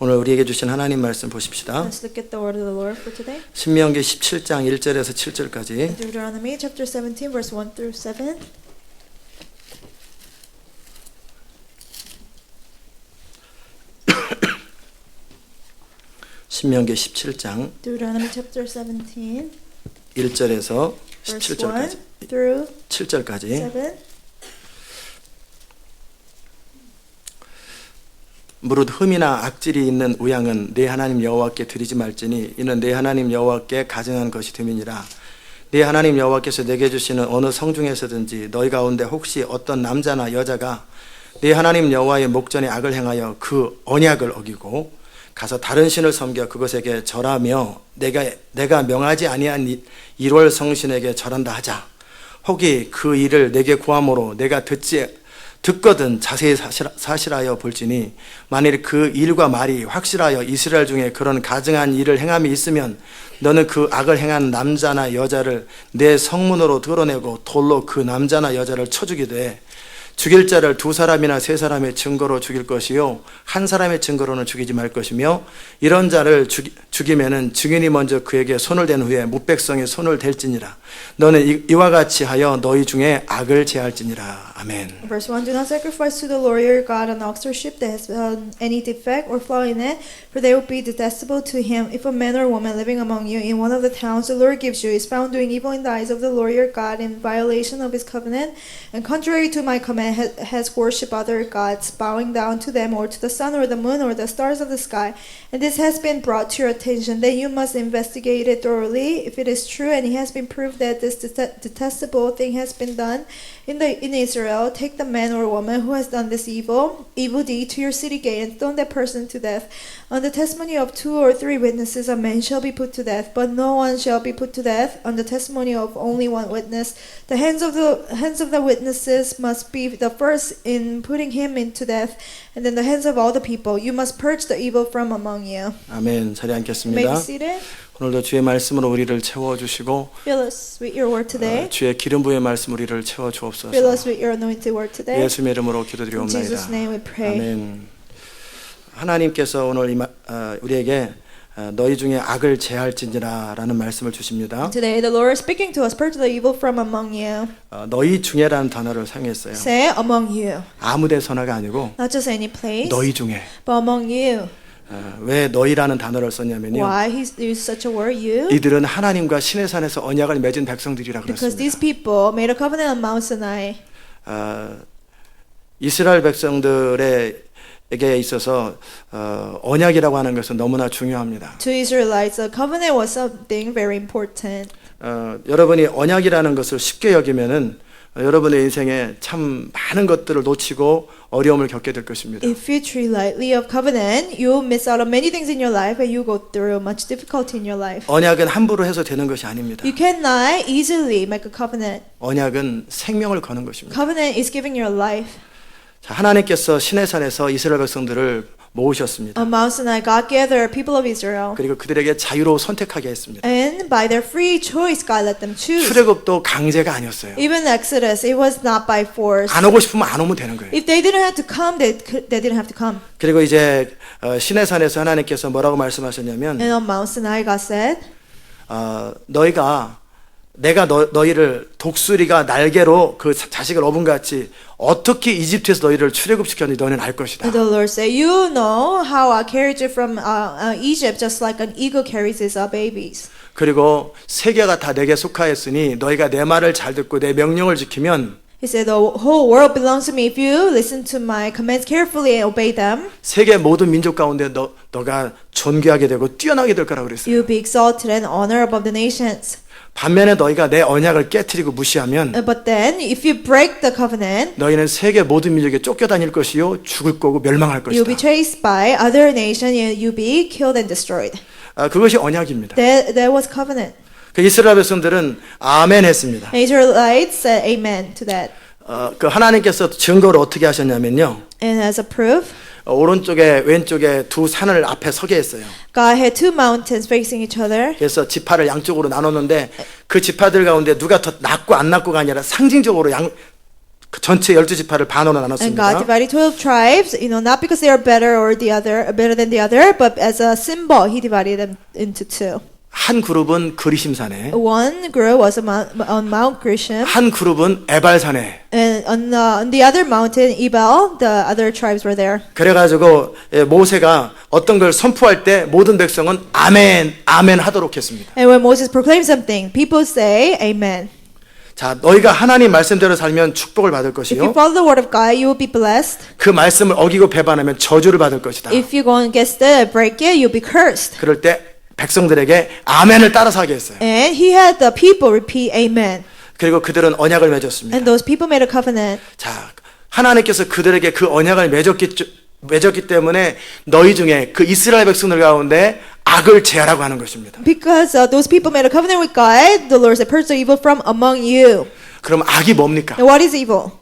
오늘 우리에게 주신 하나님 말씀 보십시다. Let's look at the word of the Lord for today. 신명기 17장 1절에서 7절까지 Deuteronomy chapter 17 verse 1 through 7. 신명기 17장 Deuteronomy chapter 17 1절에서 verse 17절까지 1 through 7절까지 7. 무릇 흠이나 악질이 있는 우양은 네 하나님 여호와께 드리지 말지니 이는 네 하나님 여호와께 가증한 것이 됨이니라. 네 하나님 여호와께서 내게 주시는 어느 성중에서든지 너희 가운데 혹시 어떤 남자나 여자가 네 하나님 여호와의 목전에 악을 행하여 그 언약을 어기고 가서 다른 신을 섬겨 그것에게 절하며 내가 명하지 아니한 일월 성신에게 절한다 하자. 혹이 그 일을 내게 구함으로 내가 듣거든 자세히 사실하여 볼지니 만일 그 일과 말이 확실하여 이스라엘 중에 그런 가증한 일을 행함이 있으면 너는 그 악을 행한 남자나 여자를 내 성문으로 드러내고 돌로 그 남자나 여자를 쳐 죽이되 죽일 자를 두 사람이나 세 사람의 증거로 죽일 것이요 한 사람의 증거로는 죽이지 말 것이며 이런 자를 죽이면은 증인이 먼저 그에게 손을 댄 후에 뭇백성이 손을 댈지니라. 너는 이와 같이 하여 너희 중에 악을 제할지니라. 아멘. Verse 1. Do not sacrifice to the Lord your God an ox or sheep that has any defect or flaw in it, for they will be detestable to him. If a man or woman living among you in one of the towns the Lord gives you is found doing evil in the eyes of the Lord your God in violation of his covenant, and contrary to my command has worshipped other gods, bowing down to them or to the sun or the moon or the stars of the sky, and this has been brought to your attention, then you must investigate it thoroughly. If it is true and it has been proved that this detestable thing has been done in Israel, take the man or woman who has done this evil deed to your city gate and stone that person to death. On the testimony of 2 or 3 witnesses, a man shall be put to death, but no one shall be put to death on the testimony of only one witness. The hands of the witnesses must be the first in putting him into death, and then the hands of all the people. You must purge the evil from among you. 아멘. 자리에 May 앉겠습니다. be seated. 오늘도 주의 말씀으로 우리를 채워주시고 Fill us with your word today. 주의 기름 부의 말씀 우리를 Fill 채워주옵소서. us with your anointed word today. 예수님의 이름으로 In Jesus' 기도드리옵나이다. name we pray. 아멘. 하나님께서 오늘 우리에게 너희 중에 악을 제할지니라라는 말씀을 주십니다. Today the Lord is speaking to us, purge the evil from among you. 너희 중에라는 단어를 사용했어요. Say among you. 아무 데서나가 아니고 Not just any place, 너희 중에. but among you. 왜 너희라는 단어를 썼냐면요. Why he used such a word, you? 이들은 하나님과 신의 산에서 언약을 맺은 백성들이라 Because 그랬습니다. these people made a covenant on Mount Sinai. 이스라엘 백성들에게 있어서 언약이라고 하는 것은 너무나 중요합니다. To Israelites, a covenant was something very important. 여러분이 언약이라는 것을 쉽게 여기면은 여러분의 인생에 참 많은 것들을 놓치고 어려움을 겪게 될 것입니다. If you treat lightly of covenant, you will miss out on many things in your life and you go through much difficulty in your life. 언약은 함부로 해서 되는 것이 아닙니다. You cannot easily make a covenant. 언약은 생명을 거는 것입니다. Covenant is giving your life. 자, 하나님께서 시내 산에서 이스라엘 백성들을 모으셨습니다. On Mount Sinai, God gathered people of Israel. 그리고 그들에게 자유로 선택하게 했습니다. And by their free choice, God let them choose. 출애굽도 강제가 아니었어요. Even Exodus, it was not by force. 안 오고 싶으면 안 오면 되는 거예요. If they didn't have to come, they didn't have to come. 그리고 이제 시내 산에서 하나님께서 뭐라고 말씀하셨냐면 And on Mount Sinai, God said, 내가 너희를 독수리가 날개로 그 자식을 업은 같이 어떻게 이집트에서 너희를 출애굽시켰는지 너희는 알 것이다. the Lord said, you know how I carried you from Egypt just like an eagle carries his babies. 그리고 세계가 다 내게 속하였으니 너희가 내 말을 잘 듣고 내 명령을 지키면 He said, the whole world belongs to me if you listen to my commands carefully and obey them. 세계 모든 민족 가운데 너가 존귀하게 되고 뛰어나게 될 거라고 그랬어요. You'll be exalted and honored above the nations. 반면에 너희가 내 언약을 깨트리고 무시하면 But then, if you break the covenant, 너희는 세계 모든 민족에 쫓겨다닐 것이요 죽을 거고 멸망할 you'll be 것이다. chased by other nations and you'll be killed and destroyed. 그것이 언약입니다. That was covenant. 그 이스라엘 백성들은 아멘 했습니다. The Israelites said amen to that. 그 하나님께서 증거를 어떻게 하셨냐면요. And as a proof, 오른쪽에 왼쪽에 두 산을 앞에 서게 했어요. God had 2 mountains facing each other. 그래서 지파를 양쪽으로 나눴는데 그 지파들 가운데 누가 더 낫고 안 낫고가 아니라 상징적으로 그 전체 12지파를 반으로 And God 나눴습니다. divided 12 tribes, not because they are better or better than the other, but as a symbol, He divided them into two. 한 그룹은 그리심산에, One group was on Mount Gerizim, 한 그룹은 에발산에. and on the other mountain, Ebal, the other tribes were there. 그래가지고 모세가 어떤 걸 선포할 때 모든 백성은 아멘, 아멘 하도록 했습니다. And when Moses proclaimed something, people say, Amen. 자, 너희가 하나님 말씀대로 살면 축복을 받을 If you 것이요. follow the word of God, you will be blessed. 그 말씀을 어기고 배반하면 저주를 받을 것이다. If you go against it, break it, you'll be cursed. 그럴 때 백성들에게 아멘을 따라서 하게 했어요. And he had the people repeat Amen. 그리고 그들은 언약을 맺었습니다. And those people made a covenant. 자, 하나님께서 그들에게 그 언약을 맺었기 때문에 너희 중에 그 이스라엘 백성들 가운데 악을 제하라고 하는 것입니다. Because those people made a covenant with God, the Lord said, purge the evil from among you. 그럼 악이 뭡니까? And what is evil?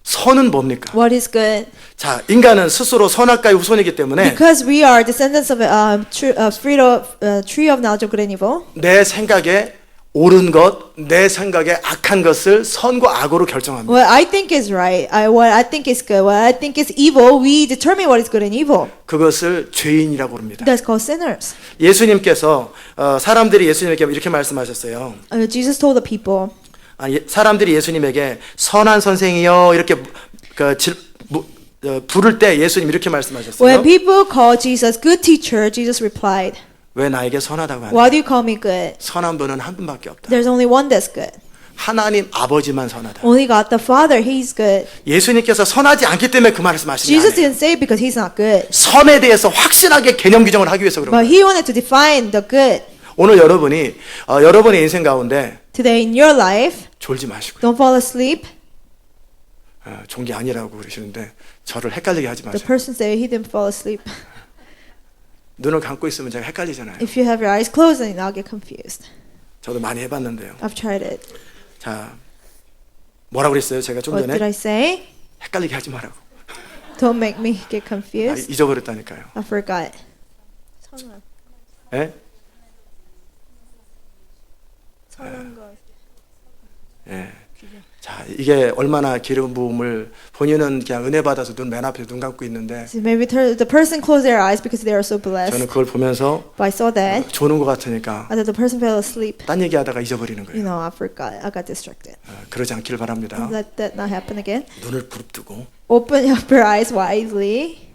선은 뭡니까? What is good? 자, 인간은 스스로 선악과의 후손이기 때문에 Because we are descendants of tree of knowledge of good and evil. 내 생각에 옳은 것, 내 생각에 악한 것을 선과 악으로 결정합니다. What I think is right, what I think is good, what I think is evil, we determine what is good and evil. 그것을 죄인이라고 부릅니다. That's called sinners. 예수님께서 사람들이 예수님에게 이렇게 말씀하셨어요. Jesus told the people, 사람들이 예수님에게 선한 선생이요 이렇게 부를 때 예수님 이렇게 말씀하셨어요. when people called Jesus good teacher, Jesus replied, 왜 나에게 선하다고 하냐? why do you call me good? 선한 분은 한 분밖에 없다. There's only one that's good. 하나님 아버지만 선하다. Only God the Father, He's good. 예수님께서 선하지 않기 때문에 그 말씀하신 게 Jesus 아니에요. didn't say it because He's not good, 선에 대해서 확실하게 개념 규정을 하기 위해서 그런 but 거예요. He wanted to define the good. 오늘 여러분이 여러분의 인생 가운데 Today in your life, 졸지 마시고요. don't fall asleep. 좋은 게 아니라고 그러시는데 저를 헷갈리게 하지 The 마세요. person say he didn't fall asleep. 눈을 감고 있으면 제가 헷갈리잖아요. If you have your eyes closed, then I'll get confused. 저도 많이 해봤는데요. I've tried it. 자, 뭐라고 그랬어요? 제가 좀 What did 전에 I say? 헷갈리게 하지 말라고. Don't make me get confused. 잊어버렸다니까요. I forgot. 예? 예. 자, 이게 얼마나 기름 부음을 본인은 그냥 은혜 받아서 눈 맨 앞에 눈 감고 있는데 So maybe the person closed their eyes because they are so 저는 blessed. 그걸 보면서 But I saw that. 조는 것 같으니까 And then the person fell asleep. 딴 얘기하다가 잊어버리는 거예요. I forgot. I got distracted. 그러지 않기를 바랍니다. Let that not happen again. 눈을 부릅뜨고 Open up your eyes wisely.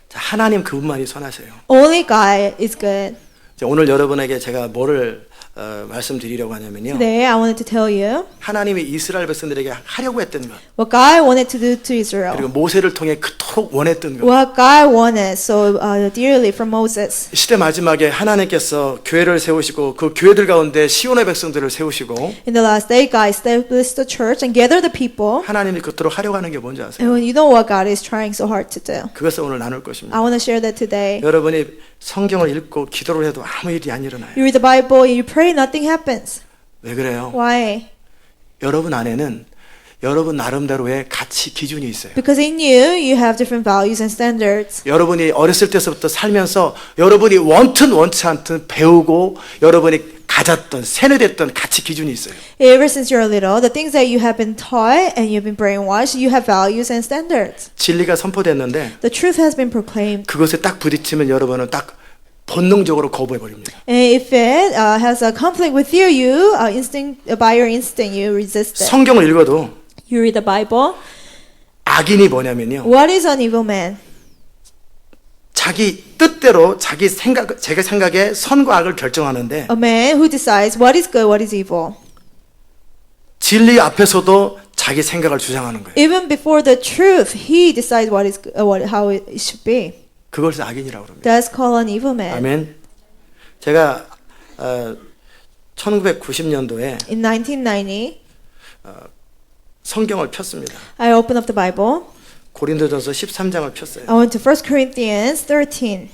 자, 하나님 그분만이 선하세요. Only God is good. 자, 오늘 여러분에게 제가 뭐를 말씀드리려고 하냐면요. Today I wanted to tell you 하나님이 이스라엘 백성들에게 하려고 했던 것, what God wanted to do to Israel. 그리고 모세를 통해 그토록 원했던 것. What God wanted so dearly from Moses. 시대 마지막에 하나님께서 교회를 세우시고 그 교회들 가운데 시온의 백성들을 세우시고 In the last day, God established the church and gathered the people. 하나님이 그토록 하려고 하는 게 뭔지 아세요? And you know what God is trying so hard to do. 그것을 오늘 나눌 것입니다. I want to share that today. 여러분이 성경을 읽고 기도를 해도 아무 일이 안 일어나요. You read the Bible, you pray, nothing happens. 왜 그래요? Why? 여러분 안에는 여러분 나름대로의 가치 기준이 있어요. Because in you, you have different values and standards. 여러분이 어렸을 때부터 살면서 여러분이 원튼 원치 않든 배우고 여러분이 가졌던 세뇌됐던 가치 기준이 있어요. Ever since you're little, the things that you have been taught and you've been brainwashed, you have values and standards. 진리가 선포됐는데 The truth has been proclaimed. 그것에 딱 부딪히면 여러분은 딱 본능적으로 거부해 버립니다. And if it has a conflict with you, by your instinct, you resist it. 성경을 읽어도 You read the Bible. 악인이 뭐냐면요. What is an evil man? 자기 뜻대로 자기 생각에 선과 악을 결정하는데 A man who decides what is good, what is evil. 진리 앞에서도 자기 생각을 주장하는 거예요. Even before the truth, he decides what is how it should be. 그것을 악인이라고 합니다. That's called an evil man. 아멘. 제가 1990년도에 In 1990, 성경을 폈습니다. I opened up the Bible. 고린도전서 13장을 폈어요. I went to 1 Corinthians 13.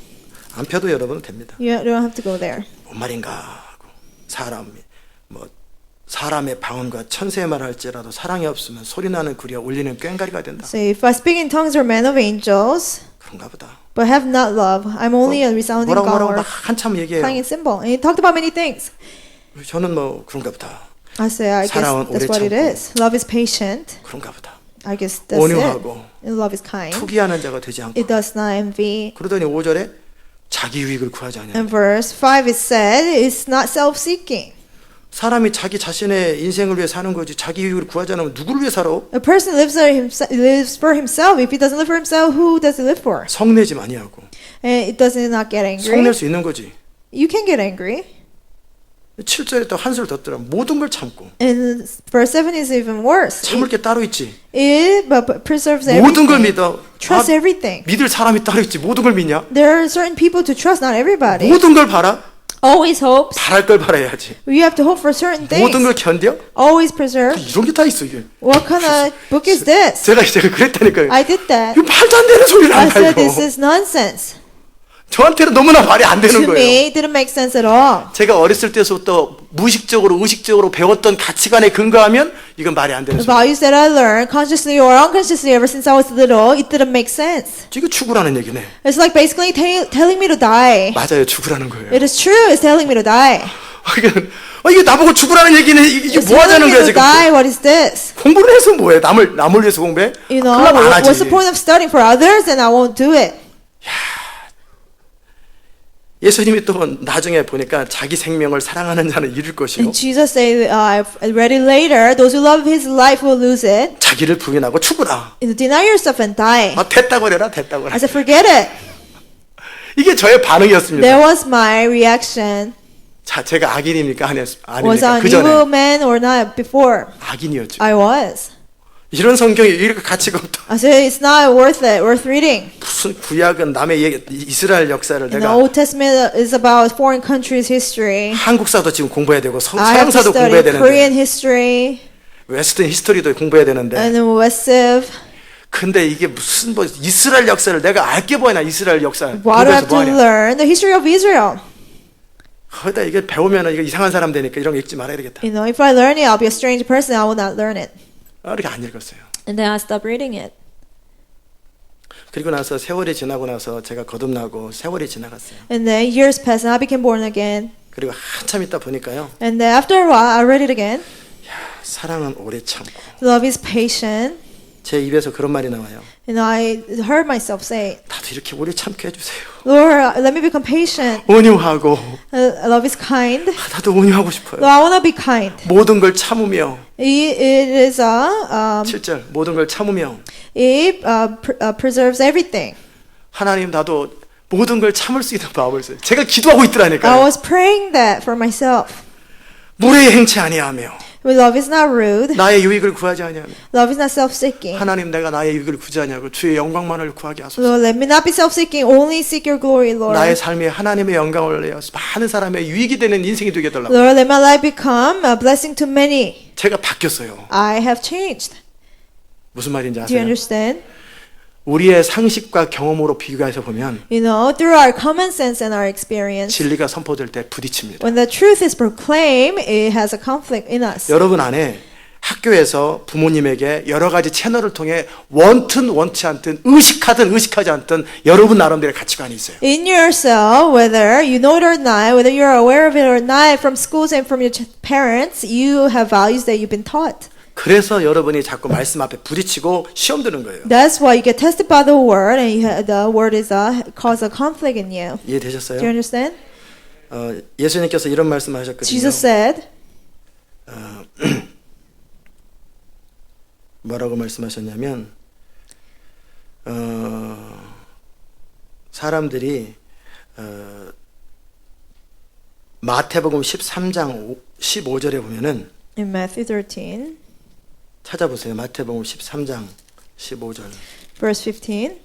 안 펴도 여러분은 됩니다. You don't have to go there. 뭔 말인가 하고 사람의 방언과 천사의 말 할지라도 사랑이 없으면 소리나는 구리와 울리는 꽹과리가 된다. So if I speak in tongues or man of angels, 그런가 보다. but have not love, I'm only a resounding gong 뭐라고 or 막 한참 얘기해요. clanging cymbal. And he talked about many things. 저는 그런가 보다. I say, I guess 사랑은 오래 that's what it 참고. is. Love is patient. 그런가 보다. I guess that's 온유하고 it. And love is kind. 투기하는 자가 되지 않고. It does not envy. 그러더니 5절에 자기 유익을 구하지 않냐. In verse 5 it said, it's not self-seeking. 사람이 자기 자신의 인생을 위해 사는 거지 자기 유익을 구하지 않으면 누구를 위해 살아? A person lives for himself. If he doesn't live for himself, who does he live for? 성내지 아니하고. And it does not get angry. 성낼 수 있는 거지. You can get angry. 7절에 또 한술 덧더라. 모든 걸 참고. And verse 7 is even worse. 참을 게 따로 있지. It preserves 모든 걸 everything. 믿어. Trust everything. 믿을 사람이 따로 있지. 모든 걸 믿냐? There are certain people to trust, not everybody. 모든 걸 바라? Always hopes. 바랄 걸 바라야지. You have to hope for certain 모든 things. 걸 견뎌? Always preserve. 이런 게 다 있어 이게. What kind of book is this? 제가 그랬다니까요. I did that. 이거 말도 안 되는 소리를 I 안 said 말고. this is nonsense. 저한테는 너무나 말이 안 되는 To 거예요. me, it didn't make sense at all. 제가 어렸을 때부터 무의식적으로 의식적으로 배웠던 가치관에 근거하면 이건 말이 안 되는 The 소리. values that I learned consciously or unconsciously ever since I was little, it didn't make sense. 이거 죽으라는 얘기네. It's like basically telling me to die. 맞아요, 죽으라는 거예요. It is true, it's telling me to die. 이게 나보고 죽으라는 얘기네. 이게 It's 뭐 telling 하자는 me 거야 to 지금? die, what is this? 공부를 해서 뭐해? 남을 위해서 공부해? You know, 그럼 안 하지. what's the point of studying for others and I won't do it? 예수님이 또 나중에 보니까 자기 생명을 사랑하는 자는 잃을 것이요. And Jesus said, I've read it later, those who love his life will lose it. 자기를 부인하고 죽으라. Deny yourself and die. 됐다고 그래라, 됐다고 I 그래라. said, forget it. 이게 저의 반응이었습니다. That was my reaction. 자, 제가 악인입니까? Was I 아닙니까? an 그 evil 전에 man or not before? 악인이었죠. I was. 이런 성경이 이렇게 가치가 없다. I said, it's not worth it, worth reading. 무슨 구약은 남의 이스라엘 역사를 And the 내가 Old Testament is about foreign countries' history. 한국사도 지금 공부해야 되고 I have to 서양사도 공부해야 study 되는데 Korean history 웨스턴 히스토리도 공부해야 되는데 and West Civ. 근데 이게 무슨 뭐 이스라엘 역사를 내가 알게 뭐하냐 이스라엘 역사 What do I 공부해서 have to 뭐하냐 learn? The history of Israel. 거기다 이게 배우면은 이거 이상한 사람 되니까 이런 거 읽지 말아야 되겠다. You know, if I learn it, I'll be a strange person. I will not learn it. 이렇게 안 읽었어요. And then I stopped reading it. 그리고 나서 세월이 지나고 나서 제가 거듭나고 세월이 지나갔어요. And then years passed and I became born again. 그리고 한참 있다 보니까요. And then after a while, I read it again. 사랑은 오래 참고. Love is patient. 제 입에서 그런 말이 나와요. And I heard myself say, 나도 이렇게 오래 참게 해주세요. Lord, let me become patient. 온유하고 Love is kind. 나도 온유하고 싶어요. Lord, I want to be kind. 모든 걸 참으며 It is 7절 모든 걸 참으며 it preserves everything. 하나님 나도 모든 걸 참을 수 있는 마음을 써요. 제가 기도하고 I 있더라니까요. was praying that for myself. 무례히 행치 아니하며 Love is not rude. 나의 유익을 구하지 아니하며 Love is not self-seeking. 하나님 내가 나의 유익을 구하지 아니하고 주의 영광만을 구하게 하소서. Lord, let me not be self-seeking. Only seek your glory, Lord. 나의 삶이 하나님의 영광을 내어 많은 사람의 유익이 되는 인생이 되게 해달라고. Lord, let my life become a blessing to many. 제가 바뀌었어요. I have changed. 무슨 말인지 Do you 아세요? understand? 우리의 상식과 경험으로 비교해서 보면 You know, through our common sense and our experience, 진리가 선포될 때 부딪힙니다. when the truth is proclaimed, it has a conflict in us. 여러분 안에 학교에서 부모님에게 여러 가지 채널을 통해 원튼 원치 않든 의식하든 의식하지 않든 여러분 나름대로의 가치관이 있어요. In yourself, whether you know it or not, whether you're aware of it or not, from schools and from your parents, you have values that you've been taught. 그래서 여러분이 자꾸 말씀 앞에 부딪히고 시험 드는 거예요. That's why you get tested by the word, and the word is cause a conflict in you. 이해되셨어요? Do you understand? 예수님께서 이런 말씀하셨거든요. Jesus said, 뭐라고 말씀하셨냐면 사람들이 마태복음 13장 15절에 보면은 in Matthew 13, 찾아보세요. 마태복음 13장 15절. verse 15,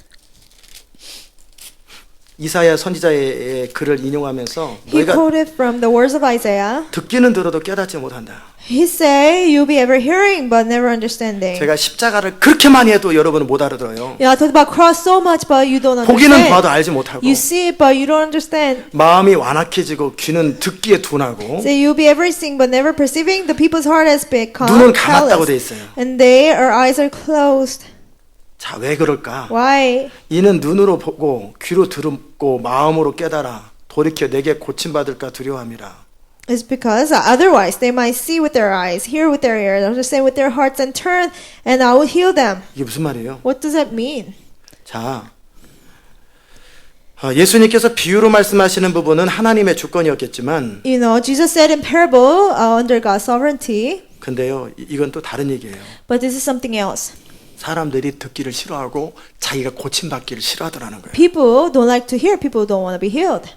이사야 선지자의 글을 인용하면서 he 너희가 quoted from the words of Isaiah. 듣기는 들어도 깨닫지 못한다. He say, you'll be ever hearing but never understanding. 제가 십자가를 그렇게 많이 해도 여러분은 못 알아들어요. Yeah, I talked about cross so much but you don't 보기는 understand. 봐도 알지 못하고 You see it but you don't understand. 마음이 완악해지고 귀는 듣기에 둔하고 Say you'll be ever seeing but never perceiving. The people's heart has become 눈은 감았다고 돼 callous. 있어요. And their eyes are closed. 자, 왜 그럴까? Why? 이는 눈으로 보고 귀로 듣고 마음으로 깨달아 돌이켜 내게 고침받을까 두려워함이라. It's because otherwise they might see with their eyes, hear with their ears, understand with their hearts, and turn, and I will heal them. 이게 무슨 말이에요? What does that mean? 자, 예수님께서 비유로 말씀하시는 부분은 하나님의 주권이었겠지만, You know, Jesus said in parable under God's sovereignty, 근데요, 이건 또 다른 얘기예요. but this is something else. 사람들이 듣기를 싫어하고 자기가 고침받기를 싫어하더라는 거예요. People don't like to hear. People don't want to be healed.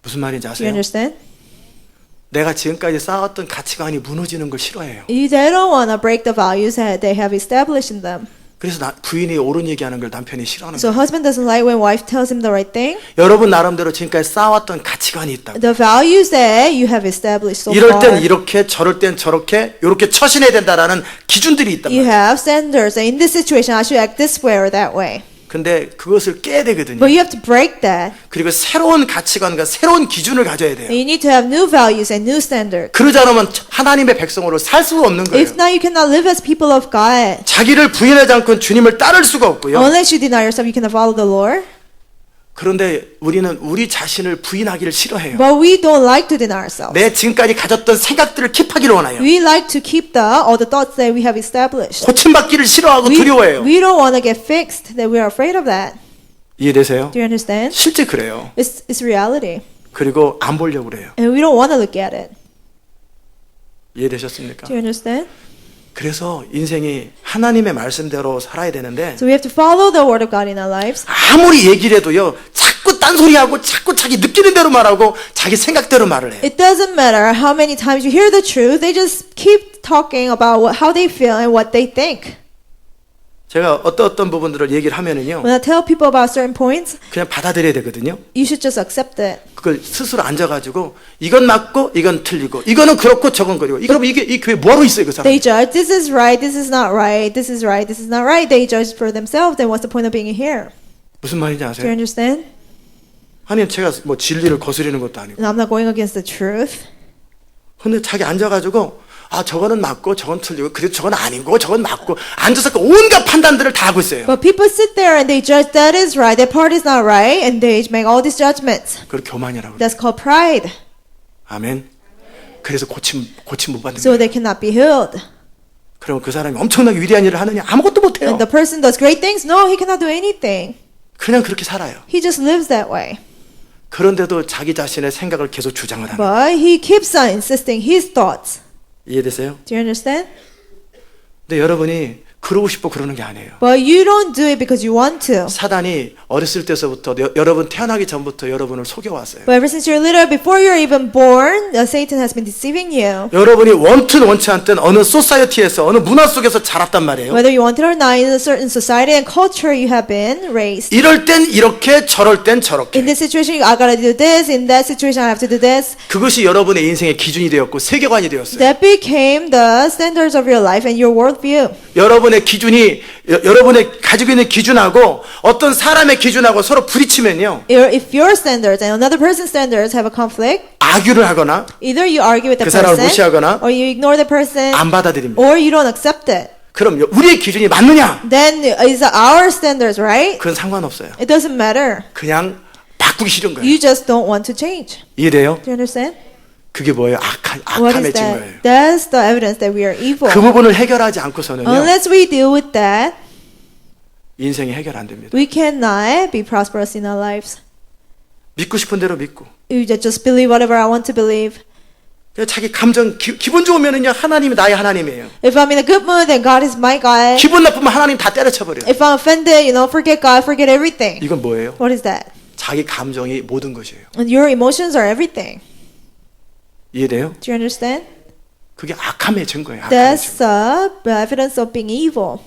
무슨 말인지 Do you 아세요? understand? 내가 지금까지 쌓았던 가치관이 무너지는 걸 싫어해요. They don't want to break the values that they have established in them. 그래서 부인이 옳은 얘기하는 걸 남편이 싫어하는 So 거예요. husband doesn't like when wife tells him the right thing. 여러분 나름대로 지금까지 쌓아왔던 가치관이 있다고. The values that you have established so 이럴 땐 far. 이렇게 저럴 땐 저렇게 이렇게 처신해야 된다라는 기준들이 있단 You 말이에요. have standards. In this situation, I should act this way or that way. 근데 그것을 깨야 되거든요. But you have to break that. 그리고 새로운 가치관과 새로운 기준을 가져야 돼요. And you need to have new values and new standards. 그러지 않으면 하나님의 백성으로 살 수가 없는 거예요. If not, you cannot live as people of God. 자기를 부인하지 않고는 주님을 따를 수가 없고요. Unless you deny yourself, you cannot follow the Lord. 그런데 우리는 우리 자신을 부인하기를 싫어해요. But we don't like to deny ourselves. 내 지금까지 가졌던 생각들을 킵하기를 원해요. We like to keep all the thoughts that we have established. 고침받기를 싫어하고 We 두려워해요. don't want to get fixed. That we are afraid of that. 이해되세요? Do you understand? 실제 그래요. It's reality, 그리고 안 보려고 그래요. and we don't want to look at it. 이해되셨습니까? Do you understand? 그래서 인생이 하나님의 말씀대로 살아야 되는데 So we have to follow the word of God in our lives. 아무리 얘기를 해도요 자꾸 딴소리하고 자꾸 자기 느끼는 대로 말하고 자기 생각대로 말을 해요. It doesn't matter how many times you hear the truth. They just keep talking about how they feel and what they think. 제가 어떤 부분들을 얘기를 하면은요 When I tell people about certain points, 그냥 받아들여야 되거든요. you should just accept it. 그걸 스스로 앉아가지고 이건 맞고 이건 틀리고 이거는 그렇고 저건 그리고 이거 이게 이 교회 뭐하러 있어요 그 사람? They judge. This is right. This is not right. This is right. This is not right. They judge for themselves. Then what's the point of being here? 무슨 말인지 Do you 아세요? understand? 아니 제가 뭐 진리를 거스리는 것도 아니고 And I'm not going against the truth. 근데 자기 앉아가지고 아 저거는 맞고 저건 틀리고 그래도 저건 아니고 저건 맞고 앉아서 그 온갖 판단들을 다 하고 있어요. But people sit there and they judge that is right, that part is not right, and they make all these judgments. 그걸 교만이라고 그래요. That's called pride. 아멘. 그래서 고침 못 받는 So 거예요. they cannot be healed. 그럼 그 사람이 엄청나게 위대한 일을 하느냐? 아무것도 못해요. And the person does great things? No, he cannot do anything. 그냥 그렇게 살아요. He just lives that way. 그런데도 자기 자신의 생각을 계속 주장을 하는. But he keeps on insisting his thoughts. 이해되세요? Do you understand? 근데 여러분이 그러고 싶어 그러는 게 아니에요. But you don't do it because you want to. 사단이 어렸을 때서부터 여러분 태어나기 전부터 여러분을 속여왔어요. But ever since you're little, before you're even born, Satan has been deceiving you. 여러분이 원튼 원치 않든 어느 소사이어티에서 어느 문화 속에서 자랐단 말이에요. Whether you want it or not, in a certain society and culture you have been raised. 이럴 땐 이렇게 저럴 땐 In 저렇게. this situation, I gotta do this. In that situation, I have to do this. 그것이 여러분의 인생의 기준이 되었고 세계관이 되었어요. That became the standards of your life and your worldview. 여러분의 기준이 여러분의 가지고 있는 기준하고 어떤 사람의 기준하고 서로 부딪히면요. If your standards and another person's standards have a conflict, 악유를 하거나 either you argue with the 그 사람을 person, 무시하거나 or you ignore the person, 안 받아들입니다. or you don't accept it. 그럼 우리의 기준이 맞느냐? Then is our standards right? 그건 상관없어요. It doesn't matter. 그냥 바꾸기 싫은 거예요. You just don't want to change. 이해돼요? Do you understand? 그게 뭐예요? What 악함의 is that? 증거예요. That's the evidence that we are evil. 그 부분을 해결하지 않고서는요. Unless we deal with that, 인생이 해결 안 됩니다. we cannot be prosperous in our lives. 믿고 싶은 대로 믿고 You just believe whatever I want to believe. 그냥 자기 감정 기분 좋으면은요 하나님이 나의 하나님이에요. If I'm in a good mood, then God is my God. 기분 나쁘면 하나님 다 때려쳐 버려요. If I'm offended, forget God, forget everything. 이건 뭐예요? What is that? 자기 감정이 모든 것이에요. And your emotions are everything. 이해돼요? Do you understand? 그게 악함의 증거예요. 악함의 증거. That's the evidence of being evil.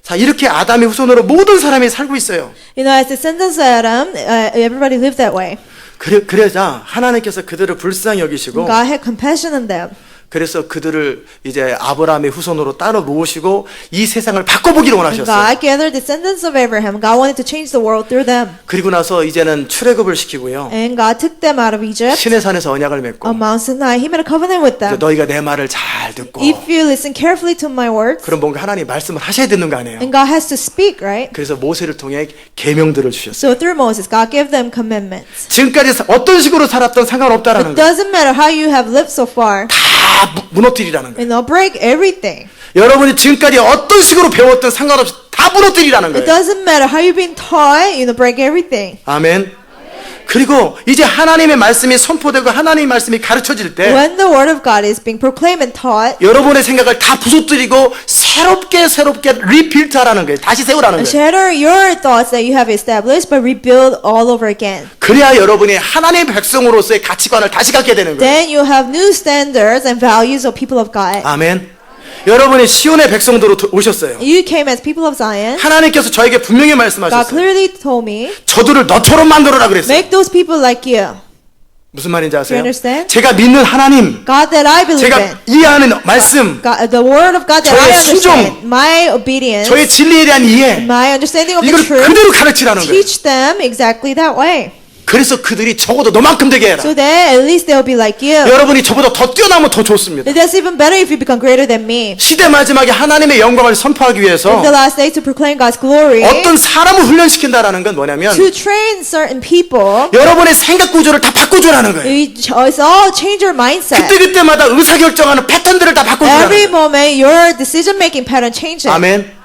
자 이렇게 아담의 후손으로 모든 사람이 살고 있어요. As descendants of Adam, everybody lived that way. 그러자 하나님께서 그들을 불쌍히 여기시고 God had compassion on them. 그래서 그들을 이제 아브라함의 후손으로 따로 모으시고 이 세상을 바꿔보기를 원하셨어요. God gathered descendants of Abraham. God wanted to change the world through them. 그리고 나서 이제는 출애굽을 시키고요. And God took them out of Egypt. 신의 산에서 언약을 On 맺고 Mount Sinai, He made a covenant with them. 너희가 내 말을 잘 듣고 If you listen carefully to my words, 그럼 뭔가 하나님 말씀을 하셔야 되는 거 아니에요. and God has to speak, right? 그래서 모세를 통해 계명들을 주셨어요. So through Moses, God gave them commandments. 지금까지 어떤 식으로 살았던 상관없다라는 It 거예요. doesn't matter how you have lived so far. 다 무너뜨리라는 거예요. You know, break everything. 여러분이 지금까지 어떤 식으로 배웠던 상관없이 다 무너뜨리라는 It 거예요. doesn't matter how you've been taught. You know, break everything. 아멘. 그리고 이제 하나님의 말씀이 선포되고 하나님의 말씀이 가르쳐질 때 When the word of God is being proclaimed and taught, 여러분의 생각을 다 부서뜨리고 새롭게 리빌트하라는 거예요. 다시 세우라는 거예요. shatter your thoughts that you have established, but rebuild all over again. 그래야 여러분이 하나님의 백성으로서의 가치관을 다시 갖게 되는 거예요. Then you have new standards and values of people of God. 아멘. 여러분이 시온의 백성도로 오셨어요. You came as people of Zion. 하나님께서 저에게 분명히 God 말씀하셨어요. clearly told me, 저들을 너처럼 만들어라 그랬어요. make those people like you. 무슨 말인지 Do 아세요? you understand? 제가 믿는 하나님, God that I believe in. 제가 이해하는 말씀, God, the word of God that 저의 I 순종, understand. My obedience. 저의 진리에 대한 이해, My understanding of the 이걸 truth. 그대로 가르치라는 거예요. Teach them exactly that way. 그래서 그들이 적어도 너만큼 되게 해라. So that at least they'll be like you. 여러분이 저보다 더 뛰어나면 더 좋습니다. That's even better if you become greater than me. 시대 마지막에 하나님의 영광을 선포하기 위해서 In the last day to proclaim God's glory. 어떤 사람을 훈련시킨다라는 건 뭐냐면 To train certain people. 여러분의 생각 구조를 다 바꿔주라는 거예요. It's all change your mindset. 그때그때마다 의사결정하는 패턴들을 다 바꿔주라는 Every 거예요. moment your decision making pattern changes. 아멘.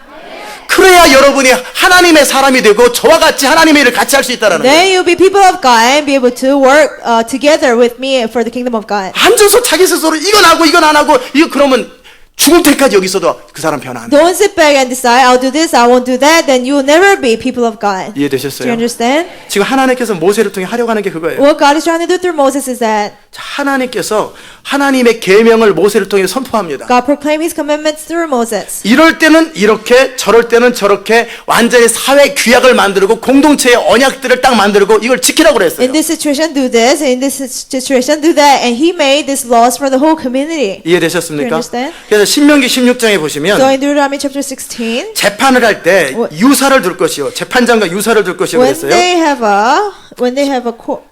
그래야 여러분이 하나님의 사람이 되고 저와 같이 하나님의 일을 같이 할 수 있다는 거예요. Then you'll be people of God and be able to work together with me for the kingdom of God. 앉아서 자기 스스로 이건 하고 이건 안 하고 이거 그러면 죽을 때까지 여기 있어도 그 사람 변화 안 돼. Don't sit back and decide, I'll do this, I won't do that, then you'll never be people of God. Do 이해되셨어요? you understand? 지금 하나님께서 모세를 통해 하려고 하는 게 그거예요. What God is trying to do through Moses is that 하나님께서 하나님의 계명을 모세를 통해 선포합니다. God proclaimed His commandments through Moses. 이럴 때는 이렇게 저럴 때는 저렇게 완전히 사회 규약을 만들고 공동체의 언약들을 딱 만들고 이걸 지키라고 그랬어요. In this situation, do this. In this situation, do that. And He made these laws for the whole community. 이해되셨습니까? You understand? 그래서 신명기 16장에 보시면 So in Deuteronomy chapter 16, 재판을 할 때 유사를 둘 것이요 재판장과 유사를 둘 것이요 when 그랬어요. they have a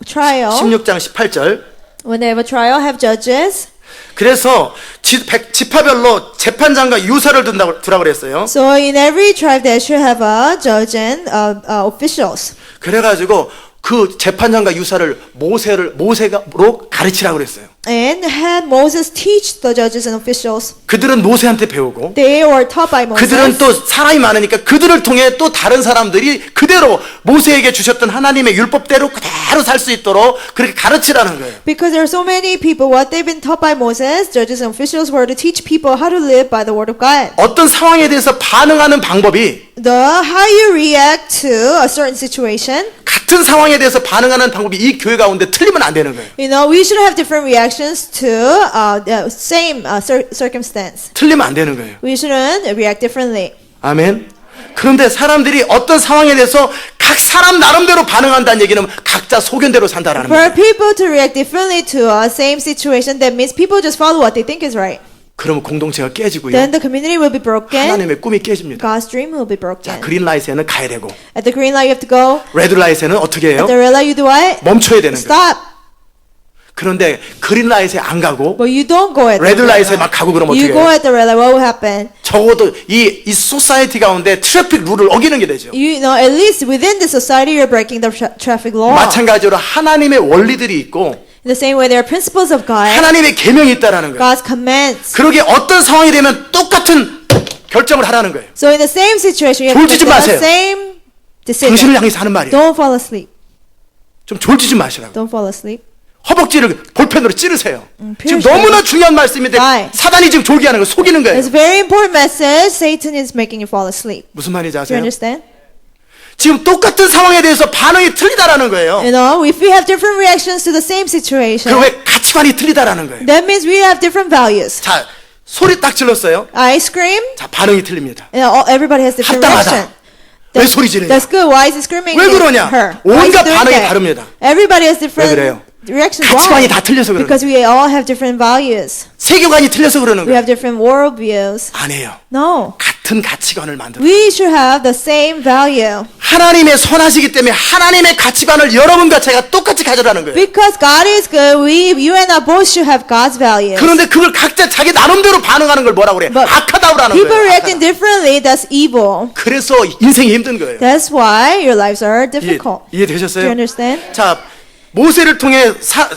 trial, 16장 18절. when they have a trial, have judges. 그래서 지파별로 재판장과 유사를 두라고 그랬어요. So in every tribe, they should have a judge and officials. 그래가지고 그 재판장과 유사를 모세로 가르치라고 그랬어요. And had Moses teach the judges and officials. 그들은 모세한테 배우고 They were taught by Moses. 그들은 또 사람이 많으니까 그들을 통해 또 다른 사람들이 그대로 모세에게 주셨던 하나님의 율법대로 그대로 살 수 있도록 그렇게 가르치라는 거예요. Because there are so many people, what they've been taught by Moses, judges and officials were to teach people how to live by the word of God. 어떤 상황에 대해서 반응하는 방법이 How you react to a certain situation. 같은 상황에 대해서 반응하는 방법이 이 교회 가운데 틀리면 안 되는 거예요. You know, we should have different reactions to the same circumstance. 틀리면 안 되는 거예요. We shouldn't react differently. 아멘. 그런데 사람들이 어떤 상황에 대해서 각 사람 나름대로 반응한다는 얘기는 각자 소견대로 산다라는 For 거예요. people to react differently to a same situation, that means people just follow what they think is right. 그러면 공동체가 깨지고요. Then the community will be broken. 하나님의 꿈이 깨집니다. God's dream will be 자, broken. 그린라이트에는 가야 되고 At the green light, you have to go. 레드라이트에는 어떻게 해요? At the red light, you do what? 멈춰야 되는 거예요. Stop. 그런데 그린라이트에 안 가고 But you don't go at the red 레드라이트에 light. 막 가고 그러면 You 어떻게 go 해요? at the red light, what will happen? 적어도 이 소사이티 가운데 트래픽 룰을 어기는 게 되죠. You know, at least within the society, you're breaking the traffic law. 마찬가지로 하나님의 원리들이 있고 In the same way, there are principles of God, 하나님의 계명이 있다라는 거예요. God's commands. 그러게 어떤 상황이 되면 똑같은 결정을 하라는 거예요. So in the same situation, you have to 졸지지 make 마세요. the same decision. 당신을 향해서 하는 말이에요. Don't fall asleep. 좀 졸지지 마시라고. Don't fall asleep. 허벅지를 볼펜으로 찌르세요. 지금 pierce 너무나 중요한 말씀인데 Why? 사단이 지금 졸게 하는 거 속이는 거예요. It's a very important message. Satan is making you fall asleep. 무슨 말인지 Do you 아세요? understand? 지금 똑같은 상황에 대해서 반응이 틀리다라는 거예요. You know, if we have different reactions to the same situation, 그럼 왜 가치관이 틀리다라는 거예요. that means we have different values. 자, 소리 딱 질렀어요. I scream, 자, 반응이 틀립니다. you know, everybody has different 합당하다. reaction. 왜 소리 지르냐? That's good. Why is he screaming? 왜 그러냐? Her? Why is he 온갖 doing 반응이 that? 다릅니다. Everybody has 왜 different 그래요? Reactions 가치관이 why? 다 틀려서 그러는 거예요. Because we all have different values. 세계관이 틀려서 그러는 We 거예요. have different world views. 아니에요. No. 같은 가치관을 만들어. We should have the same value. 하나님의 선하시기 때문에 하나님의 가치관을 여러분과 제가 똑같이 가져라는 거예요. Because God is good, you and I both should have God's values. 그런데 그걸 각자 자기 나름대로 반응하는 걸 뭐라고 그래? But 악하다고라는 People 거예요. reacting 악하다. differently, that's evil. 그래서 인생이 힘든 거예요. That's why your lives are difficult. Do you 이해되셨어요? understand? 자, 모세를 통해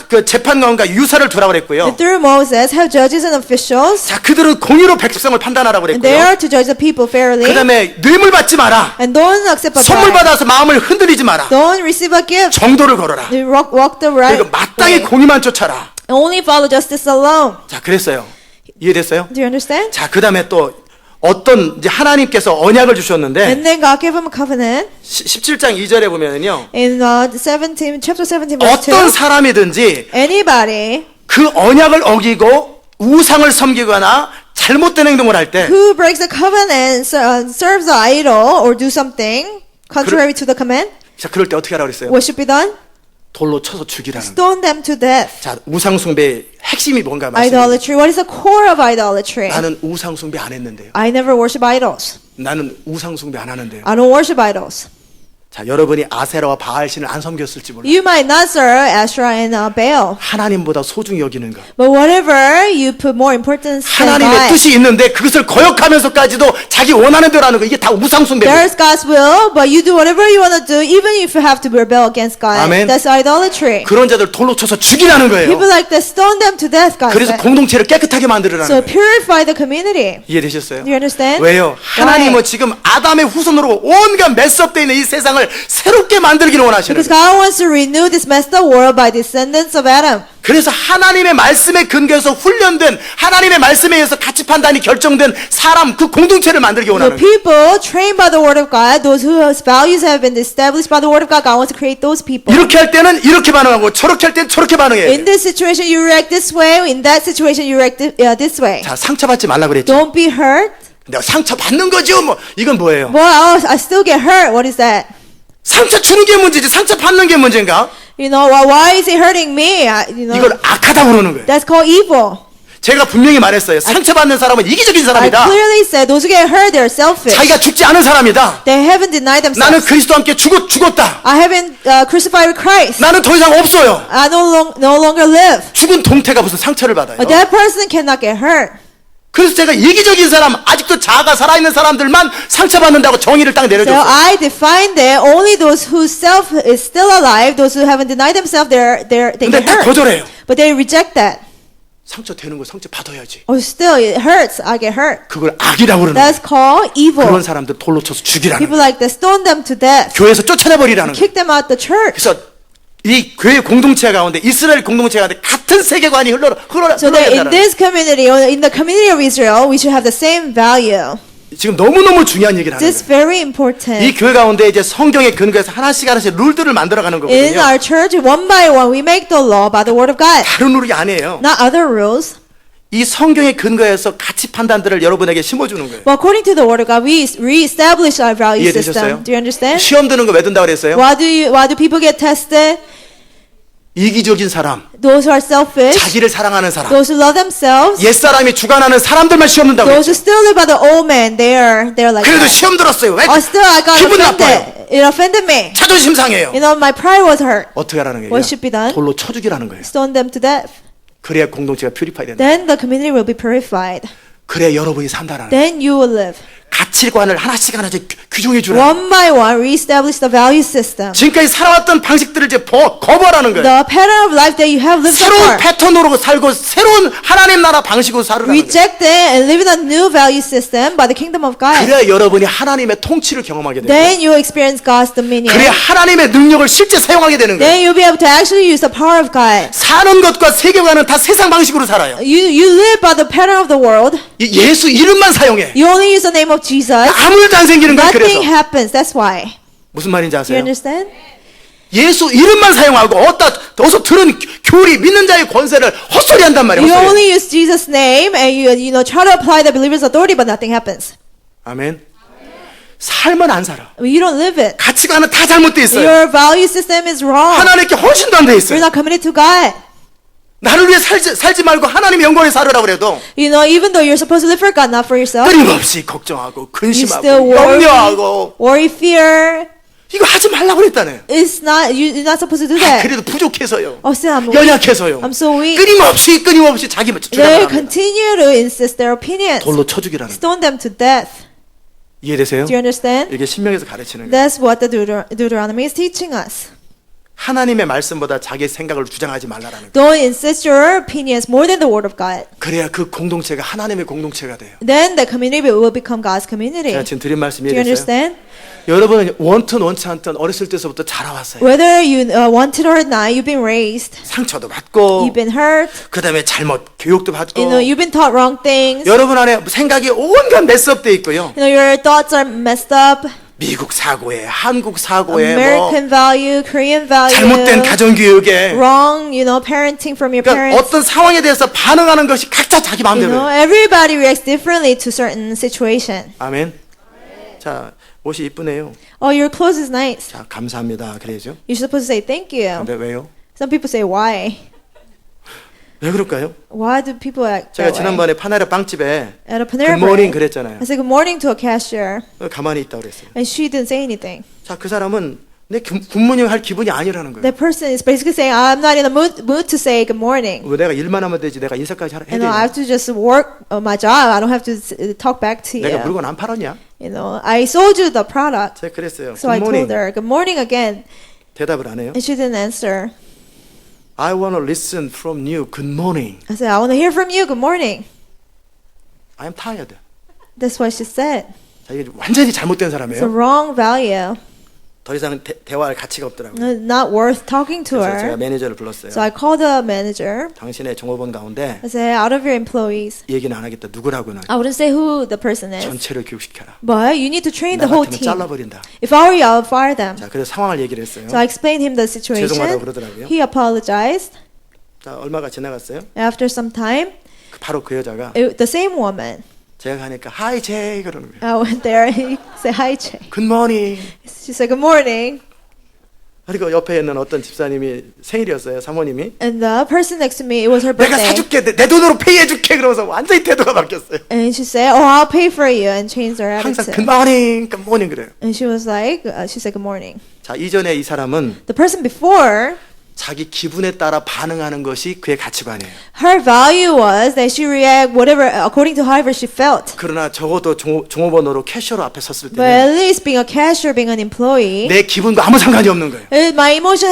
그 재판관과 유사를 두라고 그랬고요. And through Moses, have judges and officials, 자, 그들은 공의로 백성을 판단하라고 and they 그랬고요. are to judge the people fairly. 그다음에 뇌물 받지 마라. And don't accept a 선물 bribe. 받아서 마음을 흔들리지 마라. Don't receive a gift. 정도를 걸어라. You walk the right 그리고 마땅히 way. 공의만 쫓아라. Only follow justice alone. 자, 그랬어요. 이해됐어요? Do you understand? 자, 그다음에 또 어떤 이제 하나님께서 언약을 주셨는데 And then God gave him a covenant 17장 2절에 보면은요. in chapter 17, verse 2. 어떤 사람이든지 Anybody 그 언약을 어기고 우상을 섬기거나 잘못된 행동을 할 때 who breaks the covenant, serves the idol, or do something contrary to the command, 자, 그럴 때 어떻게 하라고 그랬어요? what should be done? 돌로 쳐서 죽이라는 거예요. Stone them to death. 자, 우상 숭배의 핵심이 뭔가 말씀드려요. Idolatry. What is the core of idolatry? 나는 우상 숭배 안 했는데요. I never worship idols. 나는 우상 숭배 안 하는데요. I don't worship idols. 자, 여러분이 아세라와 바알 신을 안 섬겼을지 몰라요. You might not serve Asherah and Baal, 하나님보다 소중히 여기는 것. but whatever you put more importance than 하나님의 God. 뜻이 있는데 그것을 거역하면서까지도 자기 원하는 대로 하는 거 이게 다 우상 숭배예요. There's God's will, but you do whatever you want to do, even if you have to rebel against God. Amen. That's idolatry. 그런 자들 돌로 쳐서 죽이라는 거예요. People like that, stone them to death, God 그래서 said. 공동체를 깨끗하게 만들으라는 So 거예요. purify the community. 이해되셨어요? Do you understand? 왜요? 하나님은 지금 아담의 후손으로 온갖 메스업되어 있는 이 세상을 새롭게 만들기를 원하시는 Because 거예요. God wants to renew this messed up world by descendants of Adam. 그래서 하나님의 말씀에 근거해서 훈련된 하나님의 말씀에 의해서 가치 판단이 결정된 사람 그 공동체를 만들기 The 원하는 거예요. people trained by the word of God, those whose values have been established by the word of God, God wants to create those people. 이렇게 할 때는 이렇게 반응하고 저렇게 할 때는 저렇게 반응해요. In this situation, you react this way. In that situation, you react this way. 자, 상처받지 말라 그랬죠. Don't be hurt. 내가 상처 받는 거죠. 뭐 이건 뭐예요? Well, I still get hurt. What is that? 상처 주는 게 문제지 상처 받는 게 문제인가? You know, why is it hurting me? 이걸 악하다고 그러는 거예요. That's called evil. 제가 분명히 말했어요. 상처받는 사람은 이기적인 I 사람이다. clearly said those who get hurt, they're selfish. 자기가 죽지 않은 사람이다. They haven't denied 나는 themselves. 그리스도와 함께 죽었다. I haven't crucified with Christ. 나는 더 이상 없어요. I no longer live. 죽은 동태가 무슨 상처를 받아요. But that person cannot get hurt. 그래서 제가 이기적인 사람, 아직도 자아가 살아있는 사람들만 상처받는다고 정의를 딱 So 내려줬어요. I defined that only those whose self is still alive, those who haven't denied themselves, they 근데 get 다 hurt. 거절해요. But they reject that. 상처 되는 거 상처 받아야지. Oh, still it hurts. I get hurt. 그걸 악이라고 그러는 That's 거예요. called evil. 그런 사람들 돌로 쳐서 죽이라는 People 거예요. like that, stone them to death. 교회에서 쫓아내버리라는 거예요. Kick them out the church. 그래서 이 교회 공동체 가운데 이스라엘 공동체 가운데 같은 세계관이 So that in 흘러야 this community, or in the community of Israel, we should have the same value. 지금 너무너무 중요한 얘기를 하는 This is 거예요. very 이 important. 교회 가운데 이제 성경에 근거해서 하나씩 룰들을 만들어가는 In 거거든요. our church, one by one, we make the law by the word of God, 다른 룰이 아니에요. not other rules. 이 성경에 근거해서 가치 판단들을 여러분에게 심어주는 거예요. But according to the word of God, we reestablish our value 이해되셨어요? system. Do you understand? 시험 드는 거 왜 든다고 그랬어요? Why do people get tested? 이기적인 사람, Those who are selfish, 자기를 사랑하는 사람, those who love themselves, 옛사람이 주관하는 사람들만 시험 든다고 those who 그랬죠. still live by the old man, they're like 그래도 that. 시험 들었어요. 왜? Oh, still I got 기분 offended. 나빠요. It offended me. 자존심 상해요. You know, my pride was hurt. 어떻게 하라는 거예요? What should be done? 돌로 쳐죽이라는 거예요. Stone them to death. 그래야 공동체가 퓨리파이 된다. Then the community will be purified. 그래야 여러분이 산다라는 거예요. Then you will live. 가치관을 하나씩 규정해 주라. One by one, reestablish the value system. 지금까지 살아왔던 방식들을 이제 거부하라는 거예요. The pattern of life that you have lived so 새로운 far. 패턴으로 살고 새로운 하나님 나라 방식으로 살으라는 거예요. Reject it and live in a new value system by the kingdom of God. 그래야 여러분이 하나님의 통치를 경험하게 되고 Then you will experience God's dominion. 그래야 하나님의 능력을 실제 사용하게 되는 거예요. Then you'll be able to actually use the power of God. 사는 것과 세계관은 다 세상 방식으로 살아요. You live by the pattern of the world. 예수 이름만 사용해. You only use the name of Jesus. 아무 일도 안 생기는 거예요. 그래서 Nothing happens. That's why. 무슨 말인지 Do you 아세요? understand? 예수 이름만 사용하고 어디서 들은 교리 믿는 자의 권세를 헛소리한단 말이에요. You 헛소리. only use Jesus' name and you try to apply the believer's authority, but nothing happens. 아멘. 삶은 안 살아. You don't live it. 가치관은 다 잘못돼 있어요. Your value system is wrong. 하나님께 헌신도 안 돼 You're 있어요. not committed to God. 나를 위해 살지 말고 하나님의 영광에 살으라 그래도 You know, even though you're supposed to live for God, not for yourself, 끊임없이 걱정하고 you still 근심하고 염려하고 worry, fear. 이거 하지 말라고 그랬다네. It's not, you're not supposed to do 아, that. 그래도 부족해서요. Oh, still, I'm weak. 연약해서요. I'm so weak. 끊임없이 자기 They 주장을 합니다. continue to insist their opinions. 돌로 쳐 죽이라는 거. Stone them to death. 이해되세요? Do you understand? 이게 신명에서 가르치는 거예요. That's what the Deuteronomy is teaching us. 하나님의 말씀보다 자기 생각을 주장하지 말라라는 거예요. Don't insist your opinions more than the word of God. 그래야 그 공동체가 하나님의 공동체가 돼요. Then the community will become God's community. 제가 지금 드린 말씀 Do you 이해됐어요? understand? 여러분은 원튼 원치 않든 어렸을 때서부터 자라왔어요. Whether you want it or not, you've been raised. 상처도 받고 You've been hurt. 그 다음에 잘못 교육도 받고 You know, you've been taught wrong things. 여러분 안에 생각이 온갖 메스업돼 있고요. You know, your thoughts are messed up. 미국 사고에 한국 사고에 뭐 American value, Korean value. 잘못된 가정교육에 Wrong, you know, parenting from your 그러니까 parents. 어떤 상황에 대해서 반응하는 것이 각자 자기 You know, 마음대로. everybody reacts differently to certain situation. 아멘. 자, 옷이 이쁘네요. Oh, your clothes is nice. 자, 감사합니다. 그래야죠. You're supposed to say thank you. 근데 왜요? Some people say why. 왜 그럴까요? Why do people act 제가 that way? 지난번에 파네라 빵집에 At a Panera 굿모닝 Bread, 그랬잖아요. I said good morning to a cashier, 가만히 있다 그랬어요. and she didn't say anything. 자, 그 사람은 내 굿모닝 할 기분이 아니라는 거예요. That person is basically saying, I'm not in the mood to say good morning. 왜 내가 일만 하면 되지? 내가 인사까지 해야 You know, I 되냐? have to just work my job. I don't have to talk back to 내가 you. 물건 안 팔았냐? You know, I sold you the product. 제가 그랬어요. So I told 굿모닝. her, good morning again. 대답을 안 해요. And she didn't answer. I want to listen from you. Good morning. I said, I want to hear from you. Good morning. I am tired. That's what she said. 자, 이게 완전히 잘못된 It's a 사람이에요. wrong value. 더 이상 대화할 가치가 없더라고요. Not worth talking to 그래서 제가 her. 매니저를 불렀어요. So I called the manager. 당신의 종업원 가운데 I said, out of your employees, 얘기는 안 하겠다. 누구라고는 I wouldn't say who the person is, 전체를 교육시켜라. but you need to train 나 the whole 같으면 team. 잘라버린다. If I were you, I would fire them. 자, 그래서 상황을 얘기를 했어요. So I explained him the 죄송하다고 situation. 그러더라고요. He apologized. 자, 얼마가 지나갔어요? After some time, 바로 그 여자가 the same woman, 제가 가니까 하이 제이 그러는 거예요. I went there. He said, hi, Jay. 굿모닝. She said, good morning. 그리고 옆에 있는 어떤 집사님이 생일이었어요. 사모님이. And the person next to me, it was her 내가 birthday. 사줄게. 내 돈으로 페이해줄게. 그러면서 완전히 태도가 바뀌었어요. And she said, oh, I'll pay for you, and changed her 항상 attitude. 굿모닝 그래요. And she was like, she said, good morning. 자, 이전에 이 사람은 The person before, 자기 기분에 따라 반응하는 것이 그의 가치관이에요. her value was that she react whatever according to however she felt. 그러나 적어도 종업원으로 캐셔로 앞에 섰을 But 때는 at least being a cashier, being an employee, 내 기분과 아무 상관이 없는 거예요. my emotion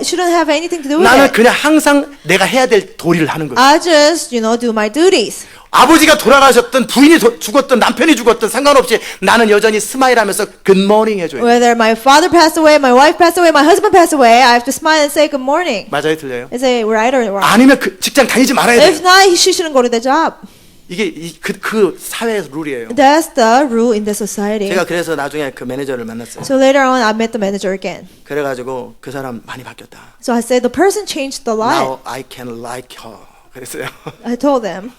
shouldn't have anything to do with 나는 it. 그냥 항상 내가 해야 될 도리를 하는 거예요. I just, do my duties. 아버지가 돌아가셨든 부인이 죽었든 남편이 죽었든 상관없이 나는 여전히 스마일하면서 굿모닝 해줘요. Whether my father passed away, my wife passed away, my husband passed away, I have to smile and say good morning. 맞아요, 틀려요? Is it right or wrong? 아니면 그 직장 다니지 말아야 If 돼요. not, she shouldn't go to the job. 이게 그 사회의 룰이에요. That's the rule in the society. 제가 그래서 나중에 그 매니저를 만났어요. So later on, I met the manager again. 그래가지고 그 사람 많이 바뀌었다. So I said, the person changed a lot. Now I can like her. 그랬어요. I told them.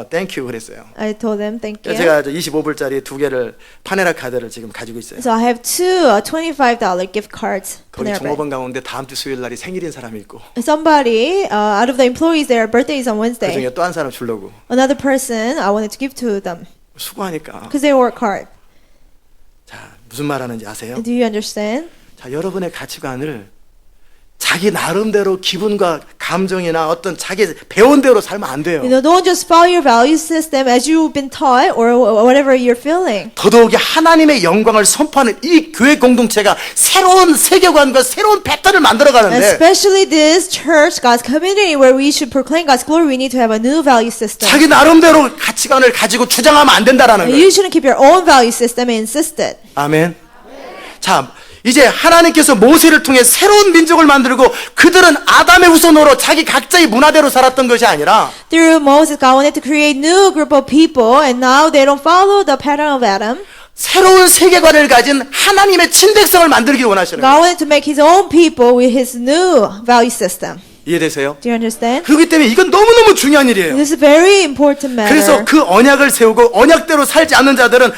Thank you 그랬어요. I told them, thank you. 제가 25불짜리 두 개를 파네라 카드를 지금 가지고 있어요. So I have two $25 gift cards. 거기 Panera Bread. 종업원 가운데 다음 주 수요일 날이 생일인 사람이 있고 Somebody out of the employees, their birthday is on 그 Wednesday. 중에 또 한 사람 주려고 Another person I wanted to give to them 수고하니까. because they work hard. 자, 무슨 말 하는지 아세요? Do you understand? 자, 여러분의 가치관을 자기 나름대로 기분과 감정이나 어떤 자기 배운 대로 살면 안 돼요. Don't just follow your value system as you've been taught or whatever you're feeling. 더더욱이 하나님의 영광을 선포하는 이 교회 공동체가 새로운 세계관과 새로운 패턴을 만들어가는데 Especially this church, God's community, where we should proclaim God's glory, we need to have a new value system. 자기 나름대로 가치관을 가지고 주장하면 안 된다라는 거예요. You shouldn't keep your own value system and insist it. 아멘. 자, 이제 하나님께서 모세를 통해 새로운 민족을 만들고 그들은 아담의 후손으로 자기 각자의 문화대로 살았던 것이 아니라 Through Moses, God wanted to create new group of people, and now they don't follow the pattern of Adam. 새로운 세계관을 가진 하나님의 친백성을 만들기 원하시는 God 거예요. wanted to make His own people with His new value system. 이해되세요? Do you understand? 그렇기 때문에 이건 너무너무 중요한 일이에요. This is a very important matter. 그래서 그 언약을 세우고 언약대로 살지 않는 자들은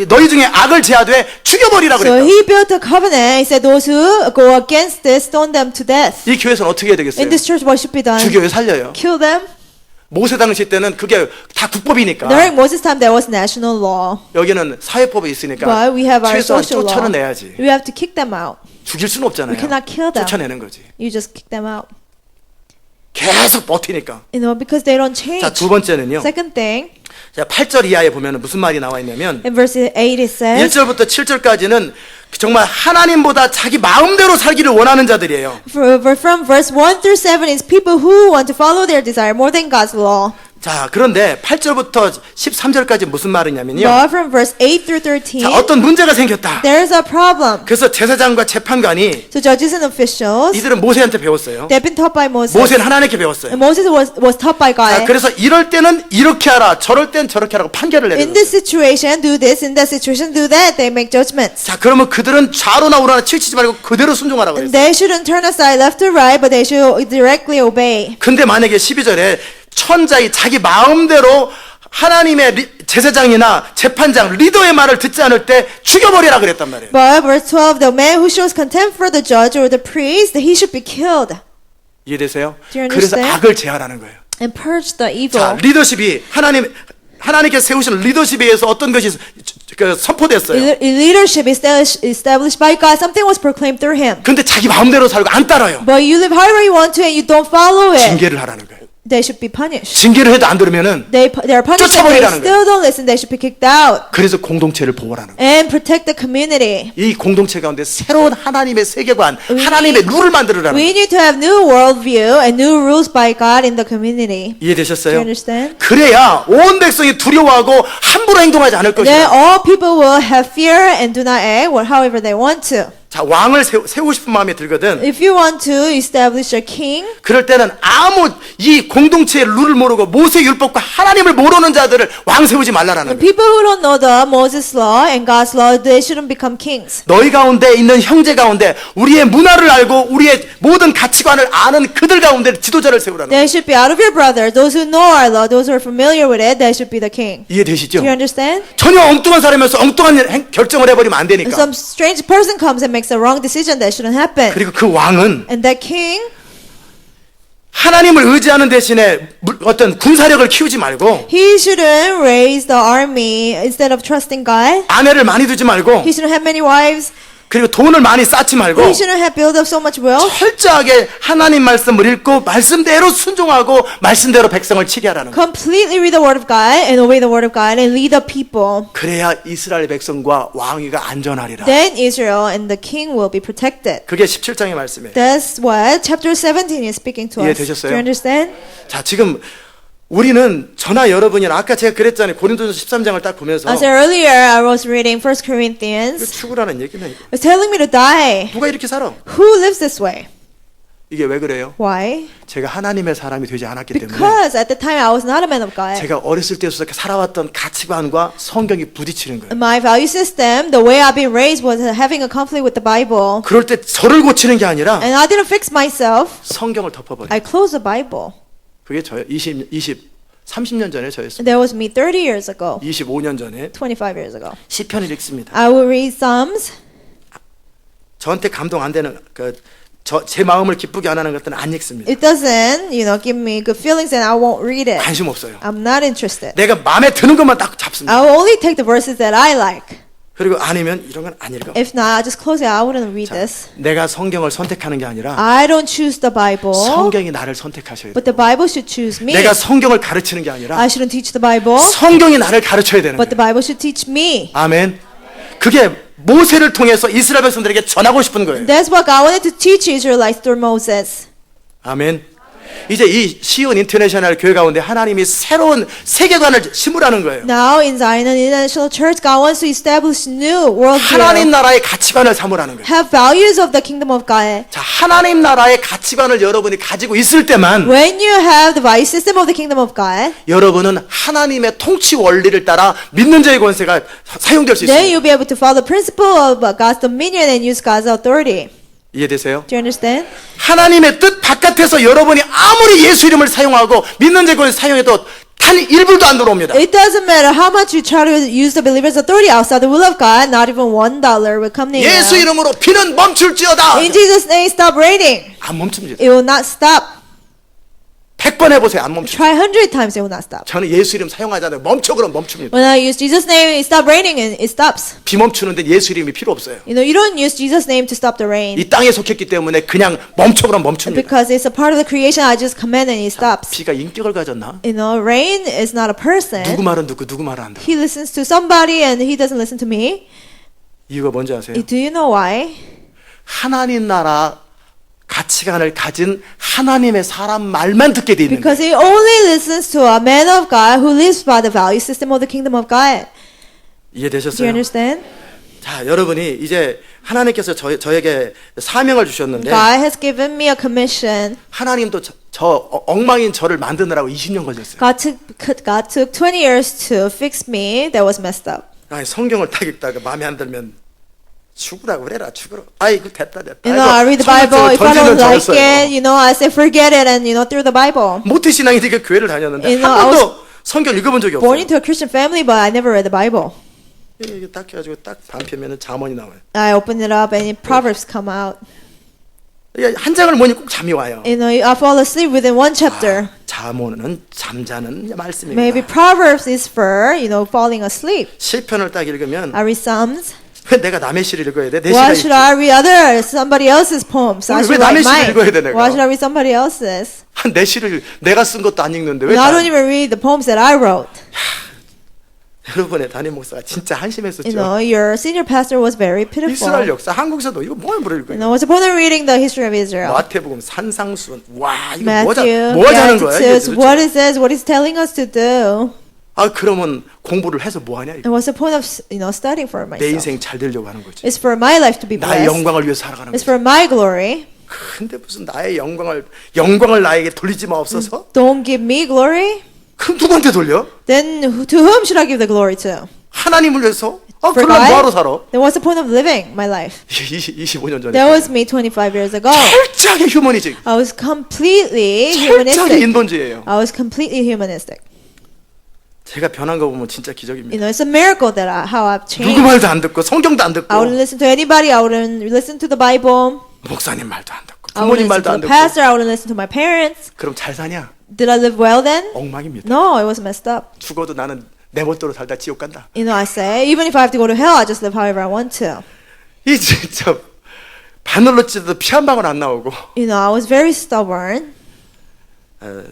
너희 중에 악을 제하되 죽여버리라고 So 그랬다. he built a covenant. He said, those who go against this, stone them to death. 이 교회에서는 어떻게 해야 되겠어요? In this church, what should be done? 죽여요, 살려요. Kill them. 모세 당시 때는 그게 다 국법이니까. During Moses' time, there was national law. 여기는 사회법이 있으니까 But we have our 최소한 social law. 쫓아내야지. We have to kick them out. 죽일 수는 없잖아요. We cannot kill them. 쫓아내는 거지. You just kick them out. 계속 버티니까. You know, because they don't change. 자, 두 번째는요. Second thing, 자, 8절 이하에 보면 무슨 말이 나와 있냐면 in verse 8 it says, 1절부터 7절까지는 정말 하나님보다 자기 마음대로 살기를 원하는 자들이에요. from verse 1 through 7 is people who want to follow their desire more than God's law. 자, 그런데 8절부터 13절까지 무슨 말이냐면요. But from verse 8 through 13, 자, 어떤 문제가 생겼다. there's a problem. 그래서 제사장과 재판관이 So judges and officials, 이들은 모세한테 배웠어요. they've been taught by Moses. 모세는 하나님께 배웠어요. And Moses was taught by 자, God. 그래서 이럴 때는 이렇게 하라, 저럴 땐 저렇게 하라고 판결을 In 내려요. this situation, do this. In that situation, do that. They make judgments. 자, 그러면 그들은 좌로나 우로나 치우치지 말고 그대로 순종하라고 And 그랬어요. they shouldn't turn aside left or right, but they should directly obey. 근데 만약에 12절에 천자이 자기 마음대로 하나님의 제사장이나 재판장, 리더의 말을 듣지 않을 때 죽여버리라 그랬단 말이에요. But verse 12, the man who shows contempt for the judge or the priest, he should be killed 이해되세요? Do you 그래서 understand? 악을 제하라는 거예요. and purge the 자, evil. 리더십이 하나님께 세우신 리더십에 의해서 어떤 것이 선포됐어요. Leadership established by God. Something was proclaimed through him. 근데 자기 마음대로 살고 안 따라요. But you live however you want to and you don't follow it. 징계를 하라는 거예요. They should be punished. 징계를 해도 안 들으면은 They are punished and they 쫓아버리라는 still don't listen. They should be kicked out. 그래서 공동체를 보호하라는 거예요. And protect the community. 이 공동체 가운데 새로운 하나님의 세계관, 하나님의 룰을 만들으라는 We 거예요. need to have new worldview and new rules by God in the community. Do you 이해되셨어요? understand? 그래야 온 백성이 두려워하고 함부로 행동하지 않을 Then 것이다. all people will have fear and do not act however they want to. 자, 왕을 세우고 싶은 마음이 들거든. If you want to establish a king, 그럴 때는 아무 이 공동체의 룰을 모르고 모세 율법과 하나님을 모르는 자들을 왕 세우지 말라라는 거예요. people who don't know the Moses law and God's law, they shouldn't become kings. 너희 가운데 있는 형제 가운데 우리의 문화를 알고 우리의 모든 가치관을 아는 그들 가운데 지도자를 세우라는 거예요. They should be out of your brother. Those who know our law, those who are familiar with it, they should be the king. 이해되시죠? Do you understand? 전혀 엉뚱한 사람이면서 엉뚱한 결정을 해버리면 안 And 되니까. some strange person comes and makes a wrong decision that shouldn't happen. 그리고 그 왕은 And that king, 하나님을 의지하는 대신에 어떤 군사력을 키우지 말고 he shouldn't raise the army instead of trusting God. 아내를 많이 두지 말고 He shouldn't have many wives. 그리고 돈을 많이 쌓지 말고 He shouldn't have built up so much wealth. 철저하게 하나님 말씀을 읽고 말씀대로 순종하고 말씀대로 백성을 치게 하라는 거예요. Completely read the word of God and obey the word of God and lead the people. 그래야 이스라엘 백성과 왕위가 안전하리라. Then Israel and the king will be protected. 그게 17장의 말씀이에요. That's what chapter 17 is speaking to us. 이해되셨어요? Do you understand? 자, 지금 우리는 저나 여러분이나 아까 제가 그랬잖아요. 고린도서 13장을 딱 보면서 I said earlier, I was reading 1 Corinthians. 이거 죽으라는 얘기는 이거. It's telling me to die. 누가 이렇게 살아? Who lives this way? 이게 왜 그래요? Why? 제가 하나님의 사람이 되지 않았기 때문에 Because at the time I was not a man of God. 제가 어렸을 때부터 살아왔던 가치관과 성경이 부딪히는 거예요. My value system, the way I've been raised, was having a conflict with the Bible. 그럴 때 저를 고치는 게 아니라 And I didn't fix myself. 성경을 덮어버려요. I closed the Bible. 그게 저요. 30년 전에 저였습니다. That was me 30 years ago. 25년 전에 25 years ago. 시편을 읽습니다. I will read Psalms. 저한테 감동 안 되는 제 마음을 기쁘게 안 하는 것들은 안 읽습니다. It doesn't, give me good feelings and I won't read it. 관심 없어요. I'm not interested. 내가 마음에 드는 것만 딱 잡습니다. I will only take the verses that I like. 그리고 아니면 이런 건 안 읽어. If not, I just close it. I wouldn't read 자, this. 내가 성경을 선택하는 게 아니라 I don't choose the Bible, 성경이 나를 선택하셔야 돼요. but the Bible should choose me. 내가 성경을 가르치는 게 아니라 I shouldn't teach the Bible, 성경이 나를 가르쳐야 되는 but the 거예요. Bible should teach me. 아멘. 그게 모세를 통해서 이스라엘 백성들에게 전하고 싶은 거예요. That's what God wanted to teach Israelites through Moses. 아멘. 이제 이 시온 인터내셔널 교회 가운데 하나님이 새로운 세계관을 심으라는 거예요. Now in Zion International Church, God wants to establish new 하나님 worldview. 나라의 가치관을 삼으라는 거예요. Have values of the kingdom of God. 자, 하나님 나라의 가치관을 여러분이 가지고 있을 때만 When you have the value system of the kingdom of God, 여러분은 하나님의 통치 원리를 따라 믿는 자의 권세가 사용될 수 then 있습니다. you'll be able to follow the principle of God's dominion and use God's authority. 이해되세요? Do you understand? 하나님의 뜻 바깥에서 여러분이 아무리 예수 이름을 사용하고 믿는 자의 권세 사용해도 다 한 1불도 안 들어옵니다. It doesn't matter how much you try to use the believer's authority outside the will of God, not even $1 will come near. 예수 이름으로 비는 멈출지어다. In Jesus' name, stop raining. 안 멈춥니다. It will not stop. 100번 해보세요. 안 멈춥니다. Try 100 times, it will not stop. 저는 예수 이름 사용하잖아요. 멈춰 그럼 멈춥니다. When I use Jesus' name, it stop raining and it stops. 비 멈추는데 예수 이름이 필요 없어요. You know, you don't use Jesus' name to stop the rain. 이 땅에 속했기 때문에 그냥 멈춰 그럼 멈춥니다. Because it's a part of the creation, I just command and it stops. 비가 인격을 가졌나? You know, rain is not a person. 누구 말은 듣고 누구 말은 안 들어. He listens to somebody and he doesn't listen to me. 이유가 뭔지 아세요? Do you know why? 하나님 나라 가치관을 가진 하나님의 사람 말만 듣게 돼 있는 거예요. Because he only listens to a man of God who lives by the value system of the kingdom of God. Do you 이해되셨어요? understand? 자, 여러분이 이제 하나님께서 저에게 사명을 주셨는데 God has given me a commission. 하나님도 저 엉망인 저를 만드느라고 20년 걸렸어요. God took 20 years to fix me that was messed up. 아니, 성경을 딱 읽다가 마음에 안 들면 죽으라고 그래라 죽으라. 아이고 됐다. You know, I read the Bible. If I 던지면 don't like 저였어요. it, you know, I say forget it and, you know, through the Bible. 모태 신앙이니까 교회를 다녔는데 You know, 한 I 번도 성경 읽어본 적이 Born 없어요. into a Christian family, but I never read the Bible. 이게 딱 해가지고 딱 반편면은 잠언이 나와요. I open it up and Proverbs come out. 이게 한 장을 보니 꼭 잠이 와요. You know, I fall asleep within one chapter. 잠언은 잠자는 말씀입니다. Maybe Proverbs is for, you know, falling asleep. 시편을 딱 읽으면 I read Psalms. 왜 내가 남의 시를 읽어야 돼? 내 Why 시가 should I read somebody else's poems? I 왜 should 남의 write 시를 mine. 읽어야 돼, 내가? Why should I read somebody else's? 내 시를 내가 쓴 것도 안 읽는데 왜? I don't even read the poems that I wrote. 여러분의 담임 목사가 진짜 한심했었죠. You know, your senior pastor was very pitiful. 이스라엘 역사 한국에서도 이거 뭘 모를 You 거예요. know, what's the point of reading the history of Israel? 마태복음 산상수훈 와 이거 Matthew, 뭐 하자는 거야 이게 Beatitudes, what 도대체. is this? What is telling us to do? 아 그러면 공부를 해서 뭐 하냐 이거. And what's the point of, you know, studying for 내 myself? 인생 잘 되려고 하는 거지. It's for my life to be 나의 blessed. 영광을 위해서 살아가는 It's 거지. for my glory. 근데 무슨 나의 영광을 나에게 돌리지 마옵소서. Don't give me glory. 그럼 누구한테 돌려? Then to whom should I give the glory to? 하나님을 위해서? For 그럼 뭐하러 God? 살아? Then what's the point of living my life? 25년 전에 That was me 25 years ago. 철저하게 휴머니즘, I was completely 철저하게 humanistic. 인본주의예요. I was completely humanistic. 제가 변한 거 보면 진짜 You 기적입니다. know, it's a miracle that how I've 누구 changed. 말도 안 듣고 성경도 안 듣고 I wouldn't listen to anybody. I wouldn't listen to the Bible. 목사님 말도 안 듣고 I wouldn't 부모님 listen 말도 to 안 the 듣고 pastor. I wouldn't listen to my parents. 그럼 잘 사냐? Did I live well then? 엉망입니다. No, it was messed up. 죽어도 나는 내 멋대로 살다 지옥 간다. You know, I say, even if I have to go to hell, I just live however I want to. 이 진짜 바늘로 찢어도 피 한 방울 안 나오고 You know, I was very stubborn.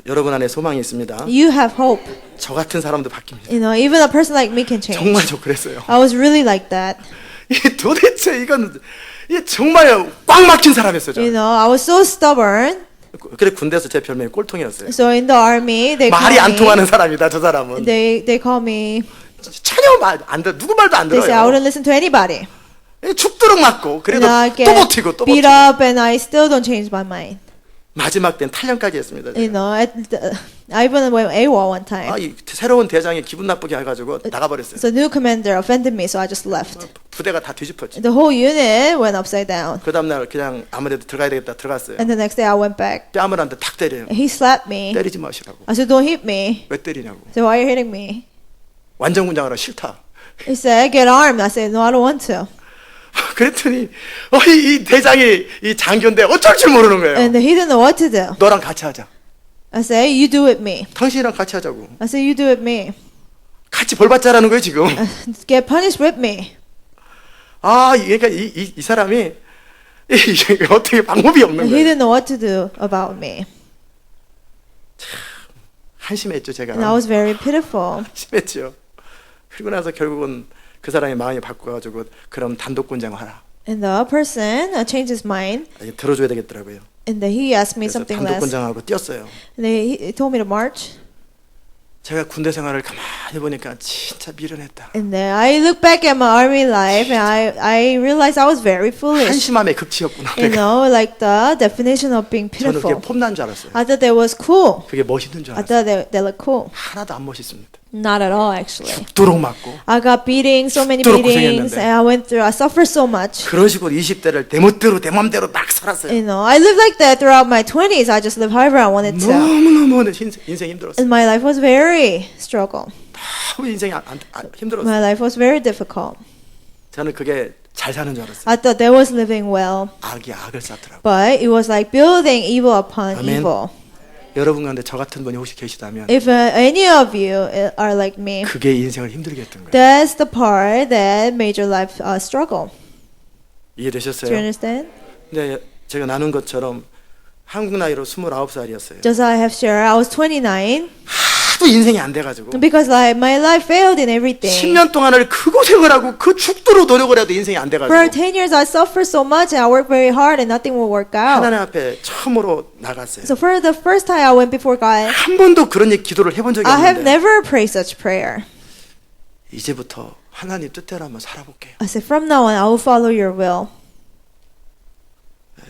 여러분 안에 소망이 있습니다. You have hope. 저 같은 사람도 바뀝니다. You know, even a person like me can change. 정말 저 그랬어요. I was really like that. 이 도대체 이건 이 정말 꽉 막힌 사람이었어요. You 저. know, I was so stubborn. 그래 군대에서 제 별명이 꼴통이었어요. So in the army, they 말이 call 안 me. 통하는 사람이다 저 사람은. They call me. 전혀 말 안 들어 누구 말도 안 They say I 들어요. wouldn't listen to anybody. 죽도록 맞고 You 그래도 know, I 또 get 버티고 또 beat 버티고 up, and I still don't change my mind. 마지막 때는 탈영까지 했습니다. You 제가. know, I even went AWOL one time. 이 새로운 대장이 기분 나쁘게 해가지고 나가버렸어요. So new commander offended me, so I just left. 부대가 다 뒤집혔지. The whole unit went upside down. 그 다음날 그냥 아무래도 들어가야 되겠다 들어갔어요. And the next day I went back. 뺨을 한 대 탁 때려요. And he slapped me. 때리지 마시라고. I said, don't hit me. 왜 때리냐고. So why are you hitting me? 완전군장하라 싫다. He said, get armed. I said, no, I don't want to. 그랬더니 이 대장이 이 장교인데 어쩔 줄 모르는 거예요. And he didn't know what to do. 너랑 같이 하자. I said, you do it me. 당신이랑 같이 하자고. I said, you do it me. 같이 벌 받자라는 거예요 지금. Get punished with me. 그러니까 이 사람이 이게 어떻게 방법이 없는 And he 거예요. didn't know what to do about me. 한심했죠 제가. And I was very pitiful. 심했죠. 그리고 나서 결국은 그 사람이 마음이 바꿔가지고 그럼 단독군장 하라. And the person changed his mind. 들어줘야 되겠더라고요. And then he asked me 그래서 something less. 단독군장하고 뛰었어요. And he told me to march. 제가 군대 생활을 가만히 보니까 진짜 미련했다. And then I look back at my army life and I realized I was very foolish. 한심함의 극치였구나. You know, like the definition of being 저는 그게 pitiful. 폼난 줄 알았어요. I thought that was cool. 그게 멋있는 줄 I 알았어요. thought they look cool. 하나도 안 멋있습니다. Not at all, actually. 죽도록 맞고 I got beatings, so many 죽도록 beatings, 고생했는데. and I suffered so much. 그런 식으로 20대를 내 멋대로 내 맘대로 막 살았어요. You know, I lived like that throughout my 20s. I just lived however I wanted to. 너무너무 인생 힘들었어요. And my life was very struggle. 너무 인생이 힘들었어요. My life was very difficult. 저는 그게 잘 사는 줄 알았어요. I thought that was living well, 악이 악을 쌓더라고요. but it was like building evil upon Amen. evil. 여러분 가운데 저 같은 분이 혹시 계시다면 If any of you are like me, 그게 인생을 힘들게 했던 거예요. that's the part that made your life struggle. Do you 이해되셨어요? understand? 근데 제가 나눈 것처럼 한국 나이로 29살이었어요. Just as I have shared, I was 29 하도 인생이 안 돼가지고 because like my life failed in everything. 10년 동안을 그 고생을 하고 그 죽도록 노력을 해도 인생이 안 For 돼가지고 10 years, I suffered so much and I worked very hard and nothing will work out. 하나님 앞에 처음으로 나갔어요. So for the first time I went before God, 한 번도 그런 기도를 해본 적이 I have 없는데 never prayed such prayer. 이제부터 하나님 뜻대로 한번 살아볼게요. I said, from now on, I will follow your will.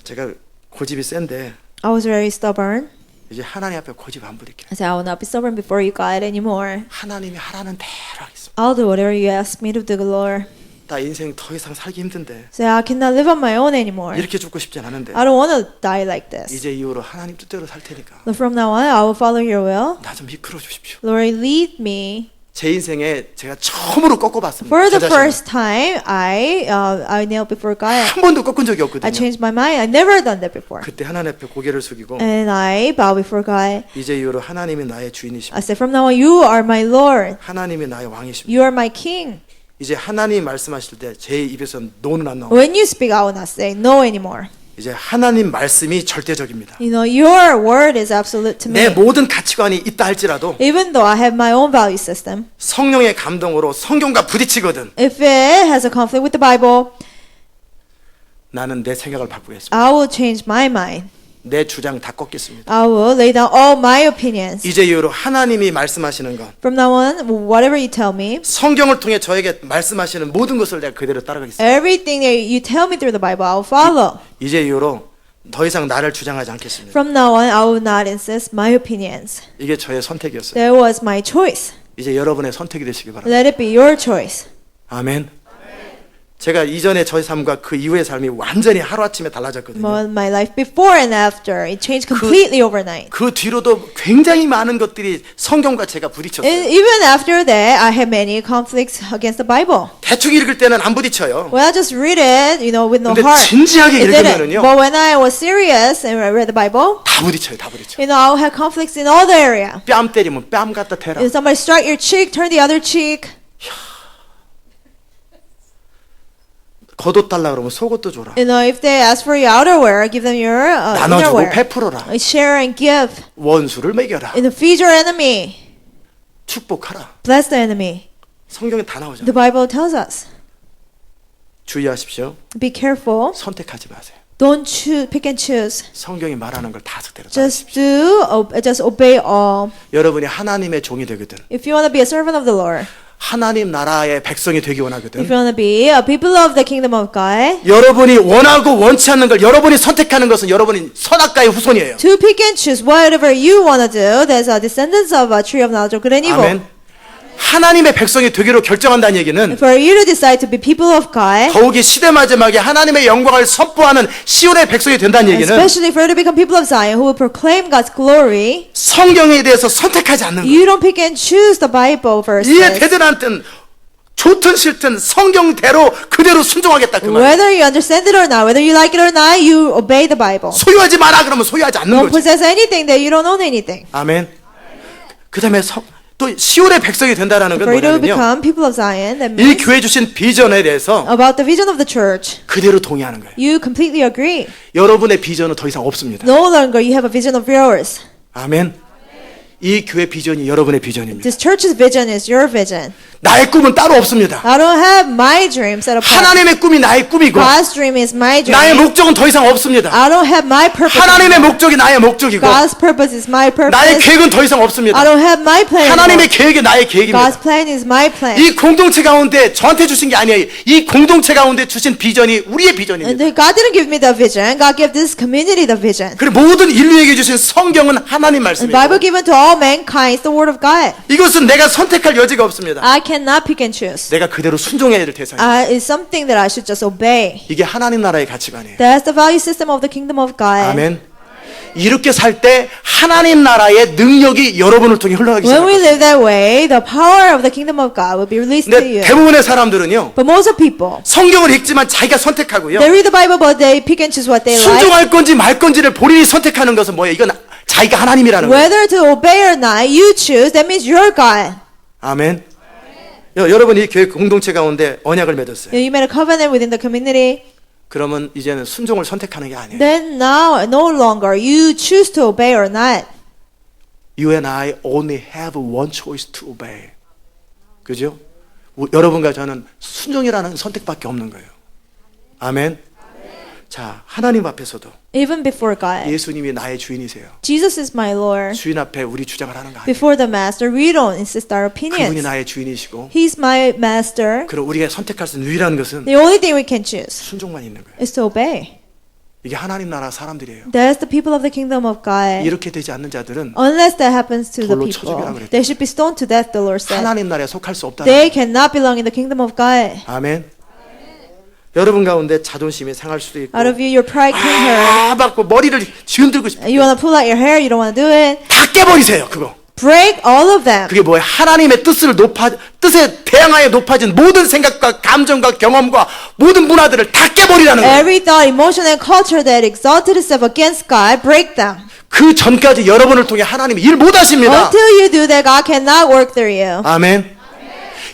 제가 고집이 센데 I was very stubborn. 이제 하나님 앞에 고집 안 부릴게요. I said, I will not be stubborn before you, God, anymore. 하나님이 하라는 대로 하겠습니다. I'll do whatever you ask me to do, Lord. 나 인생 더 이상 살기 힘든데 So I cannot live on my own anymore. 이렇게 죽고 싶진 않은데 I don't want to die like this. 이제 이후로 하나님 뜻대로 살 테니까 But from now on, I will follow your will. 나 좀 이끌어 주십시오. Lord, lead me. 제 인생에 제가 처음으로 꺾어봤습니다. For 제 the 자신을. first time, I knelt before God. 한 번도 꺾은 적이 I 없거든요. changed my mind. I never done that before. 그때 하나님 앞에 고개를 숙이고 And I bow before God. 이제 이후로 하나님이 나의 주인이십니다. I said, from now on, you are my Lord. 하나님이 나의 왕이십니다. You are my King. 이제 하나님 말씀하실 때 제 입에서 노는 안 나옵니다. When you speak, I will not say no anymore. 이제 하나님 말씀이 절대적입니다. You know, your word is absolute to 내 me. 모든 가치관이 있다 할지라도 Even though I have my own value system, 성령의 감동으로 성경과 부딪히거든 if it has a conflict with the Bible, 나는 내 생각을 바꾸겠습니다. I will change my mind. 내 주장 다 꺾겠습니다. I will lay down all my opinions. 이제 이후로 하나님이 말씀하시는 것, From now on, whatever you tell me, 성경을 통해 저에게 말씀하시는 모든 것을 내가 그대로 따라가겠습니다. everything that you tell me through the Bible, I will follow. 이제 이후로 더 이상 나를 주장하지 않겠습니다. From now on, I will not insist my opinions. 이게 저의 선택이었어요. That was my choice. 이제 여러분의 선택이 되시기 바랍니다. Let it be your choice. 아멘. 제가 이전의 저의 삶과 그 이후의 삶이 완전히 하루아침에 달라졌거든요. My life before and after, it changed completely overnight. 그 뒤로도 굉장히 많은 것들이 성경과 제가 부딪혔어요. And even after that, I had many conflicts against the Bible. 대충 읽을 때는 안 부딪혀요. When I just read it, you know, with no 근데 heart, 진지하게 it didn't. 읽으면은요. But when I was serious and I read the Bible, 다 부딪혀요. 다 부딪혀. you know, I would have conflicts in all the area. 뺨 때리면 뺨 갖다 대라. If somebody strike your cheek, turn the other cheek. 겉옷 달라 그러면 속옷도 줘라. You know, if they ask for your outerwear, give them your 나눠주고 innerwear. 베풀어라. Share and give. 원수를 먹여라. You know, feed your enemy. 축복하라. Bless the enemy. 성경에 다 나오잖아요. The Bible tells us. 주의하십시오. Be careful. 선택하지 마세요. Don't choose, pick and choose. 성경이 말하는 걸 다 그대로 Just 따르십시오. just obey all. 여러분이 하나님의 종이 되거든. If you want to be a servant of the Lord, 하나님 나라의 백성이 되기 if 원하거든. you want to be a people of the kingdom of God, 여러분이 원하고 원치 않는 걸 여러분이 선택하는 것은 여러분이 선악과의 후손이에요. to pick and choose whatever you want to do, there's a descendants of a tree of knowledge of good and evil. 아멘. 하나님의 백성이 되기로 결정한다는 얘기는 For you to decide to be people of God, 더욱이 시대 마지막에 하나님의 영광을 선포하는 시온의 백성이 된다는 얘기는 especially for you to become people of Zion who will proclaim God's glory, 성경에 대해서 선택하지 않는 것. you don't pick and choose the Bible 이해 verses. 되든 않든 좋든 싫든 성경대로 그대로 순종하겠다 그 말. Whether you understand it or not, whether you like it or not, you obey the Bible. 소유하지 마라 그러면 소유하지 않는 Don't 거지. possess anything that you don't own anything. 아멘. 그다음에 또 시온의 백성이 된다라는 건 For you to 뭐냐면요. become people of Zion, that 이 means 교회 주신 비전에 대해서 about the vision of the church, 그대로 동의하는 거예요. you completely agree. 여러분의 비전은 더 이상 없습니다. No longer you have a vision of yours. 아멘. 이 교회 비전이 여러분의 비전입니다. This church's vision is your vision. 나의 꿈은 따로 없습니다. I don't have my dream set apart. 하나님의 꿈이 나의 꿈이고 God's dream is my dream. 나의 목적은 더 이상 없습니다. I don't have my purpose. 하나님의 목적이 나의 목적이고 God's purpose is my 나의 purpose. 계획은 더 이상 없습니다. I don't have my plan. 하나님의 계획이 나의 God's 계획입니다. plan is my plan. 이 공동체 가운데 저한테 주신 게 아니에요. 이 공동체 가운데 주신 비전이 우리의 And 비전입니다. God didn't give me the vision. God gave this community the vision. 그리고 모든 인류에게 주신 성경은 하나님 The 말씀입니다. Bible given to all mankind is the word of God. 이것은 내가 선택할 여지가 없습니다. I cannot pick and choose. 내가 그대로 순종해야 될 대상입니다. It's something that I should just obey. 이게 하나님 나라의 가치관이에요. That's the value system of the kingdom of God. 아멘. 이렇게 살 때 하나님 나라의 능력이 여러분을 통해 흘러가기 When we 시작합니다. live that way, the power of the kingdom of God will be released to 근데 you. 대부분의 사람들은요. But most of people, 성경을 읽지만 자기가 선택하고요. they read the Bible, but they pick and choose what they like. 순종할 건지 말 건지를 본인이 선택하는 것은 뭐예요? 이건 자기가 하나님이라는 거예요. Whether to obey or not, you choose. That means you're God. 아멘. 여러분 이 교회 공동체 가운데 언약을 맺었어요. You made a covenant within the community. 그러면 이제는 순종을 선택하는 게 아니에요. Then now, no longer you choose to obey or not. You and I only have one choice to obey. 그죠? 여러분과 저는 순종이라는 선택밖에 없는 거예요. 아멘. 자, 하나님 앞에서도 Even before God, 예수님이 나의 주인이세요. Jesus is my Lord. 주인 앞에 우리 주장을 하는 거 아니에요. Before the master, we don't insist our 그분이 opinions. 나의 주인이시고 He's my master. 그럼 우리가 선택할 수 있는 유일한 것은 The only thing we can choose 순종만 있는 거예요. is to obey. 이게 하나님 나라 사람들이에요. That's the people of the kingdom of God. 이렇게 되지 않는 자들은 Unless that happens to the 돌로 people, 쳐죽이라 그랬죠. they should be stoned to death, the Lord said. 하나님 나라에 속할 수 없다. They cannot belong in the kingdom of God. 아멘. 여러분 가운데 자존심이 상할 수도 있고 Out of you, your pride can hurt. 받고 머리를 쥐어들고 싶어요. You want to pull out your hair, you don't want to do it. 다 깨버리세요. 그거. Break all of them. 그게 뭐예요? 하나님의 뜻에 대항하여 높아진 모든 생각과 감정과 경험과 모든 문화들을 다 깨버리라는 거예요. Every thought, emotion, and culture that exalted itself against God, break them. 그 전까지 여러분을 통해 하나님이 일 못하십니다. Until you do that, God cannot work through you. 아멘.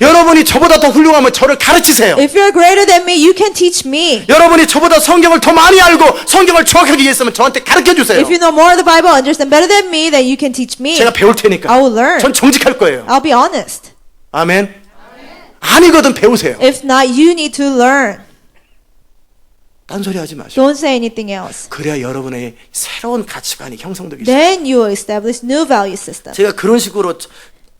여러분이 저보다 더 훌륭하면 저를 가르치세요. If you're greater than me, you can teach me. 여러분이 저보다 성경을 더 많이 알고 성경을 정확하게 이해했으면 저한테 가르쳐 주세요. If you know more of the Bible, understand better than me, then you can teach me. 제가 배울 테니까. I will learn. 전 정직할 거예요. I'll be honest. 아멘. 아니거든 배우세요. If not, you need to learn. 딴소리 하지 마시고. Don't say anything else. 그래야 여러분의 새로운 가치관이 형성되기 시작해요. Then you will establish new value system. 제가 그런 식으로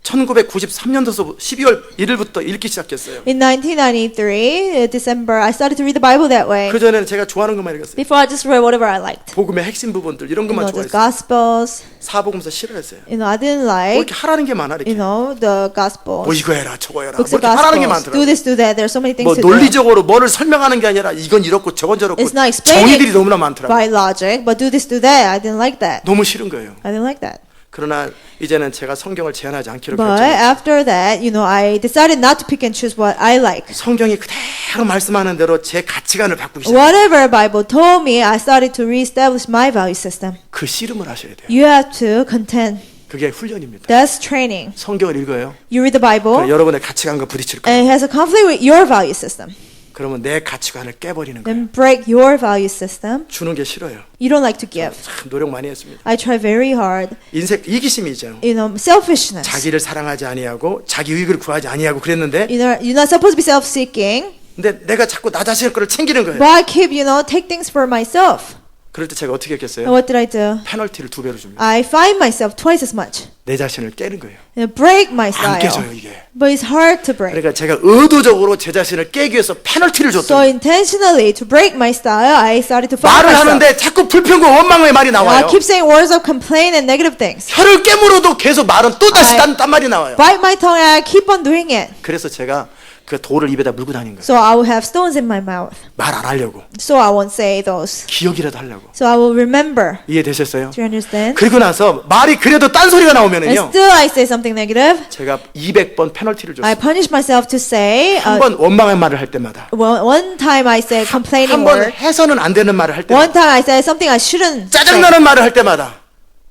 1993년도서 12월 1일부터 읽기 시작했어요. In 1993, December, I started to read the Bible that way. 그 전에는 제가 좋아하는 것만 읽었어요. Before, I just read whatever I liked. 복음의 핵심 부분들 이런 You 것만 know, the 좋아했어요. Gospels. 사복음서 싫어했어요. I didn't 뭐 like, 이렇게 하라는 게 많아 이렇게. the Gospels. 뭐 이거 해라 저거 해라. 뭐 Books of 이렇게 하라는 게 Gospels. Do 많더라고요. this, do that. There's so many things 뭐 to do. 논리적으로 뭐를 설명하는 게 아니라 이건 이렇고 저건 저렇고 It's not 정의들이 explaining 너무나 많더라고요. by logic, but do this, do that. I didn't like that. 너무 싫은 거예요. I didn't like that. 그러나 이제는 제가 성경을 제한하지 않기로 But 결정했어요. after that, I decided not to pick and choose what I like. 성경이 그대로 말씀하는 대로 제 가치관을 바꾸기 시작해요. Whatever Bible told me, I started to reestablish my value system. 그 씨름을 하셔야 돼요. You have to contend. 그게 훈련입니다. That's training. 성경을 읽어요. You read the Bible, 여러분의 가치관과 부딪힐 거예요. and it has a conflict with your value system. 그러면 내 가치관을 깨버리는 거예요. Then break your value system. 주는 게 싫어요. You don't like to give. 참 노력 많이 했습니다. I try very hard. 인생 이기심이죠. Selfishness. 자기를 사랑하지 아니하고 자기 이익을 구하지 아니하고 그랬는데 You're not supposed to be self-seeking, 근데 내가 자꾸 나 자신의 거를 챙기는 거예요. but I keep, take things for myself. 그럴 때 제가 어떻게 And 했겠어요? what did I do? 페널티를 2배로 줍니다. I find myself twice as much. 내 자신을 깨는 거예요. Break my 안 깨져요 style. 이게. But it's hard to break. 그러니까 제가 의도적으로 제 자신을 깨기 위해서 페널티를 So 줬던 intentionally, to break my style, I started to find 말을 myself. 하는데 자꾸 불평과 원망의 말이 I 나와요. keep saying words of complaint and negative things. 혀를 깨물어도 계속 말은 또다시 I- 딴 말이 나와요. Bite my tongue and I keep on doing it. 그래서 제가 그 돌을 입에다 물고 다닌 거예요. So I will have stones in my mouth. 말 안 하려고. So I won't say those. 기억이라도 하려고. So I will remember. 이해되셨어요? Do you understand? 그리고 나서 말이 그래도 딴소리가 And 나오면은요. still I say something negative. 제가 200번 페널티를 I 줬어요. punish myself to say 한 번 원망의 말을 할 때마다. one time I say complaining 한 번 word. 해서는 안 되는 말을 할 때마다. One time I say something I shouldn't say. 짜증나는 말을 할 때마다.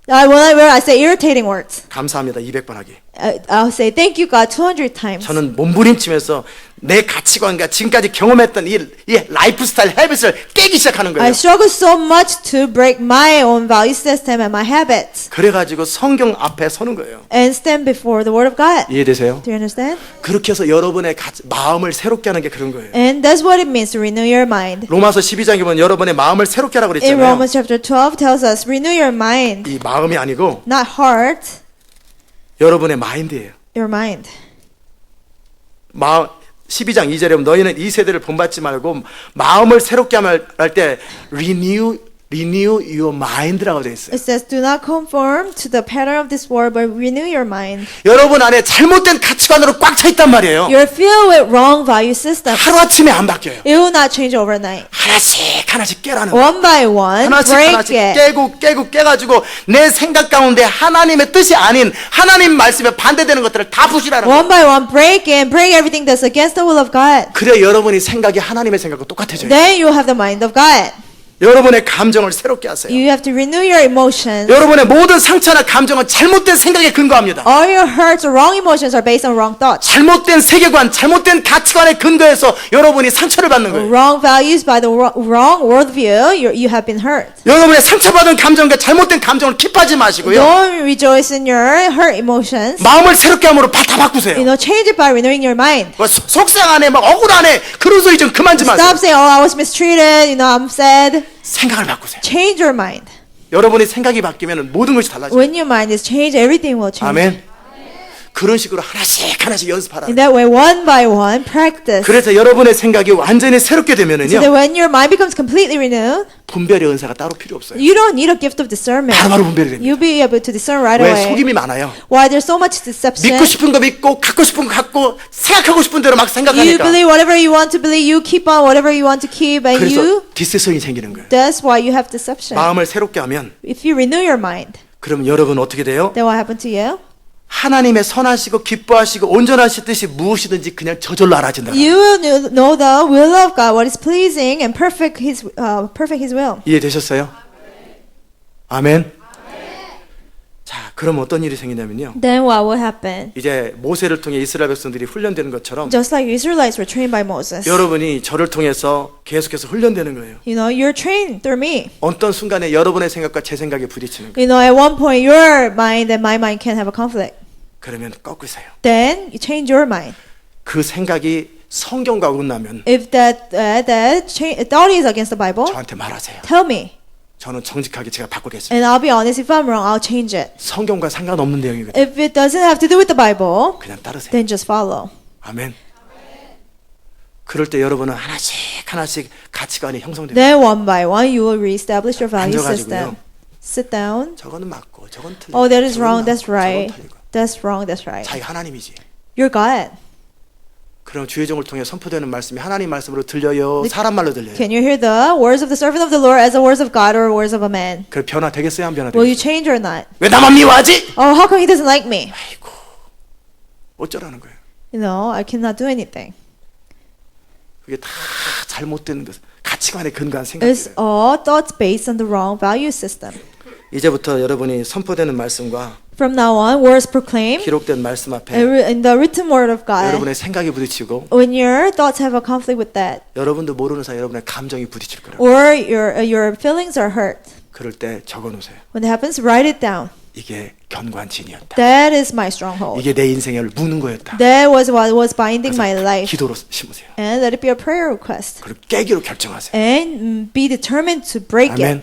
Where I say irritating words. 감사합니다. 200번 하기. I'll say thank you God 200 times. 저는 몸부림치면서 내 가치관과 지금까지 경험했던 이 라이프 스타일 헤빗을 깨기 시작하는 I 거예요. struggle so much to break my own value system and my habits 그래가지고 성경 앞에 서는 거예요. and stand before the Word of God. 이해되세요? Do you understand? 그렇게 해서 여러분의 마음을 새롭게 하는 게 그런 거예요. And that's what it means to renew your mind. 로마서 12장에 보면 여러분의 마음을 새롭게 하라고 In 그랬잖아요. Romans chapter 12 tells us renew your mind, 이 마음이 아니고 not heart, 여러분의 마인드예요. your mind. 12장 2절에 보면 너희는 이 세대를 본받지 말고 마음을 새롭게 할 때 renew your mind라고 되어 있어요. It says, do not conform to the pattern of this world, but renew your mind. 여러분 안에 잘못된 가치관으로 꽉 차 있단 말이에요. You're filled with wrong value systems. 하루아침에 안 바뀌어요. It will not change overnight. 하나씩 깨라는 거예요. One by one, break it. 깨가지고 내 생각 가운데 하나님의 뜻이 아닌 하나님 말씀에 반대되는 것들을 다 부시라는 거예요. One by one, break it and break everything that's against the will of God. 그래야 여러분이 생각이 하나님의 생각과 똑같아져요. Then you have the mind of God. 여러분의 감정을 새롭게 하세요. You have to renew your emotions. 여러분의 모든 상처나 감정은 잘못된 생각에 근거합니다. All your hurts or wrong emotions are based on wrong thoughts. 잘못된 세계관, 잘못된 가치관에 근거해서 여러분이 상처를 받는 거예요. Wrong values by the wrong worldview, you have been hurt. 여러분의 상처받은 감정과 잘못된 감정을 킵하지 마시고요. Don't rejoice in your hurt emotions. 마음을 새롭게 함으로 다 바꾸세요. Change it by renewing your mind. 속상하네, 막 억울하네, 그런 소리 좀 그만 좀 하세요. Stop saying, oh, I was mistreated, I'm sad. 생각을 바꾸세요. Change your mind. 여러분의 생각이 바뀌면 모든 것이 달라져요. When your mind is changed, everything will change. 아멘. 그런 식으로 하나씩 연습하라. In that way, one by one, practice. 그래서 여러분의 생각이 완전히 새롭게 So 되면은요, that when your mind becomes completely renewed, 분별의 은사가 따로 필요 없어요. you don't need a gift of discernment. 바로 분별이 됩니다. You'll be able to discern right 왜 away. 속임이 많아요? Why there's so much deception? 믿고 싶은 거 믿고 갖고 싶은 거 갖고 생각하고 싶은 대로 막 You 생각하니까 believe whatever you want to believe. You keep on whatever you want to keep, and 그래서 you. 디스성이 생기는 거예요. That's why you have deception. 마음을 새롭게 하면 If you renew your mind, 그럼 여러분 어떻게 돼요? then what happened to you? 하나님의 선하시고 기뻐하시고 온전하신 뜻이 무엇이든지 그냥 저절로 알아진다. You will know the will of God, what is pleasing and perfect His will. 이해되셨어요? 아멘. 자, 그럼 어떤 일이 생기냐면요. Then what will happen? 이제 모세를 통해 이스라엘 백성들이 훈련되는 것처럼 Just like Israelites were trained by Moses. 여러분이 저를 통해서 계속해서 훈련되는 거예요. You're trained through me. 어떤 순간에 여러분의 생각과 제 생각이 부딪히는 거예요. At one point, your mind and my mind can have a conflict. 그러면 꺾으세요. Then you change your mind. 그 생각이 성경과 어긋나면 If that thought is against the Bible, 저한테 말하세요. tell me, 저는 정직하게 제가 바꾸겠습니다. and I'll be honest. If I'm wrong, I'll change it. 성경과 상관없는 내용이거든요. If it doesn't have to do with the Bible, 그냥 따르세요. then just follow. 아멘. 그럴 때 여러분은 하나씩 가치관이 형성됩니다. Then one by one, you will reestablish your value 앉아가지고요. system. Sit down. 저거는 맞고 저건 틀리고 Oh, that is 저건 wrong. 맞고, That's right. 저건 틀리고. That's wrong. That's right. 자기 하나님이지. You're God. 그럼 주의 종을 통해 선포되는 말씀이 하나님 말씀으로 들려요? 사람 말로 들려요? Can you hear the words of the servant of the Lord as the words of God or words of a man? 그 변화되겠어요? 안 Will you 변화되겠어요? change or not? 왜 나만 미워하지? Oh, how come he doesn't like me? 아이고 어쩌라는 거예요? I cannot do anything. 그게 다 잘못된 것, 가치관에 근거한 It's 생각이에요. all thoughts based on the wrong value system. 이제부터 여러분이 선포되는 말씀과 From now on, words proclaimed 기록된 말씀 앞에 in the written word of God. 여러분의 생각이 부딪히고 When your thoughts have a conflict with that, 여러분도 모르는 사이 여러분의 감정이 부딪힐 거예요. or your feelings are hurt, 그럴 때 적어놓으세요. when it happens, write it down. 이게 견관진이었다. That is my stronghold. 이게 내 인생을 무는 거였다. That was what was binding my life. 기도로 심으세요. And let it be a prayer request. 그리고 깨기로 결정하세요. And be determined to break it. 아멘.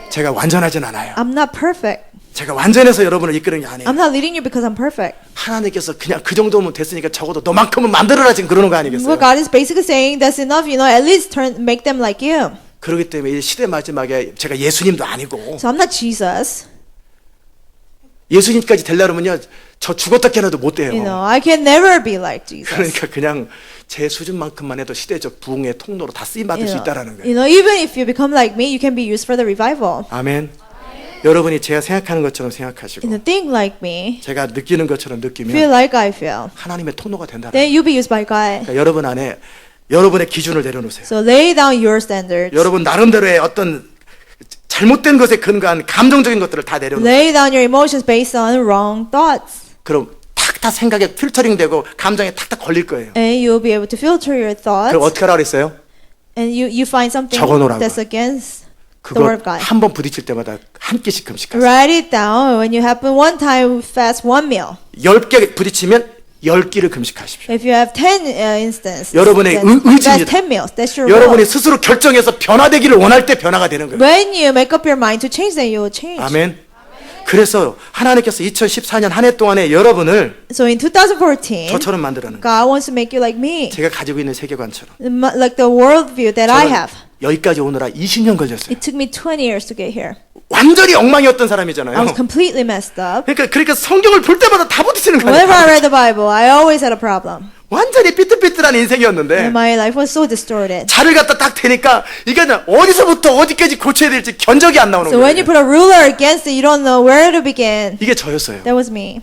제가 완전하진 않아요. I'm not perfect. 제가 완전해서 여러분을 이끄는 게 아니에요. I'm not leading you because I'm perfect. 하나님께서 그냥 그 정도면 됐으니까 적어도 너만큼은 만들어라 지금 그러는 거 아니겠어요? Well, God is basically saying that's enough. At least make them like you. 그렇기 때문에 이 시대 마지막에 제가 예수님도 아니고 So I'm not Jesus. 예수님까지 되려면요 저 죽었다 깨어나도 못 돼요. I can never be like Jesus. 그러니까 그냥 제 수준만큼만 해도 시대적 부흥의 통로로 다 쓰임 받을 수 있다라는 거예요. Even if you become like me, you can be used for the revival. 아멘. 여러분이 제가 생각하는 것처럼 생각하시고 Think like me, 제가 느끼는 것처럼 feel 느끼면 like I feel. 하나님의 통로가 된다는 Then 거예요. you'll be used by God. 그러니까 여러분 안에 여러분의 기준을 내려놓으세요. So lay down your standards. 여러분 나름대로의 어떤 잘못된 것에 근거한 감정적인 것들을 다 내려놓으세요. Lay down your emotions based on wrong thoughts. 그럼 탁탁 생각에 필터링되고 감정에 탁탁 걸릴 거예요. And you'll be able to filter your thoughts. 그럼 어떻게 하라고 그랬어요? And you find something 적어놓으라고. that's against the 그거 word of God. 한 번 부딪힐 때마다 한 끼씩 금식하세요. Write it down. When you happen one time, fast one meal. 10개 부딪히면 10끼를 금식하십시오. If you have 10 instances, 여러분의 then 의지입니다. that's 10 meals. That's your 여러분이 will. 스스로 결정해서 변화되기를 원할 때 변화가 되는 거예요. When you make up your mind to change, then you will change. 아멘. 그래서 하나님께서 2014년 한 해 동안에 여러분을 So in 2014, 저처럼 만들어는 거예요. God wants to make you like me, 제가 가지고 있는 세계관처럼. like the worldview that I 저는 have. 여기까지 오느라 20년 걸렸어요. It took me 20 years to get here. 완전히 엉망이었던 I 사람이잖아요. was completely messed up. 그러니까 성경을 볼 때마다 다 부딪히는 Whenever I 거예요. read the Bible, I always had a problem. 완전히 삐뚤삐뚤한 인생이었는데 And my life was so distorted. 자를 갖다 딱 대니까 이게 그냥 어디서부터 어디까지 고쳐야 될지 견적이 안 나오는 So when you 거예요. put a ruler against it, you don't know where to begin. 이게 저였어요. That was me.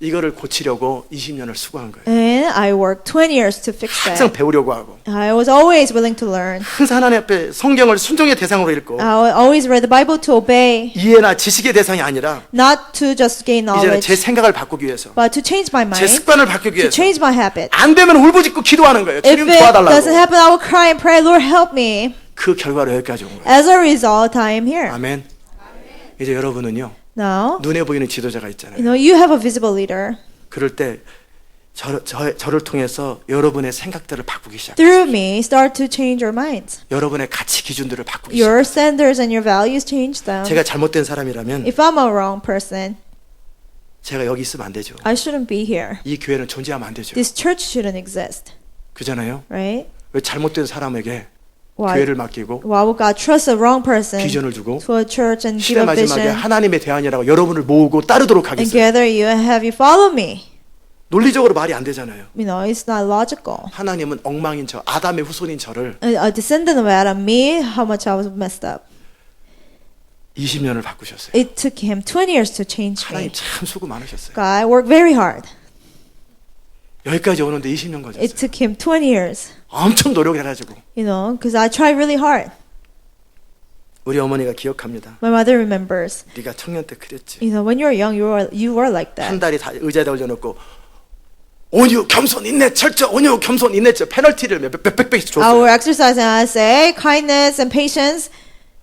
이거를 고치려고 20년을 수고한 거예요. And I worked 20 years to fix 항상 that. 배우려고 하고 I was always willing to learn. 항상 하나님 앞에 성경을 순종의 대상으로 읽고 I always read the Bible to obey, 이해나 지식의 대상이 아니라 not to just gain 이제는 knowledge, 제 생각을 바꾸기 위해서 but to change my 제 mind, 습관을 바꾸기 to 위해서 change my habit. 안 되면 울부짖고 기도하는 거예요. If 주님 it doesn't 도와달라고. happen, I will cry and pray, Lord, help me. 그 결과로 여기까지 온 거예요. As a result, I am here. 아멘. 이제 여러분은요. Now, 눈에 보이는 지도자가 있잖아요. you have a visible leader. 그럴 때 저를 통해서 여러분의 생각들을 바꾸기 시작해요. Through me, start to change your minds. 여러분의 가치 기준들을 바꾸기 시작해요. Your standards and your values, change them. 제가 잘못된 사람이라면 If I'm a wrong person, 제가 여기 있으면 안 되죠. I shouldn't be here. 이 교회는 존재하면 안 되죠. This church shouldn't exist, 그잖아요. right? 왜 잘못된 사람에게 Why, 교회를 맡기고 why would God trust a wrong person 비전을 주고 to a church and give 시대 a 마지막에 vision 하나님의 대안이라고 여러분을 모으고 따르도록 and 하겠어요. gather you and have you follow me? 논리적으로 말이 안 되잖아요. You know, it's not logical. 하나님은 엉망인 저 아담의 후손인 저를 A descendant of Adam, me, how much I was messed up. 20년을 바꾸셨어요. It took him 20 years to change 하나님 me. 참 수고 많으셨어요. God worked very hard. 여기까지 오는데 20년 It 걸렸어요. took him 20 years, 엄청 노력해가지고 you know, because I tried really hard. 우리 어머니가 기억합니다. My mother remembers. 네가 청년 때 그랬지. You know, when you were young, you were like that. 한 달이 다 의자에다 올려놓고 온유 겸손 인내 철저 온유 겸손 인내 철 페널티를 몇백 배씩 I 줬어요. will exercise and I say kindness and patience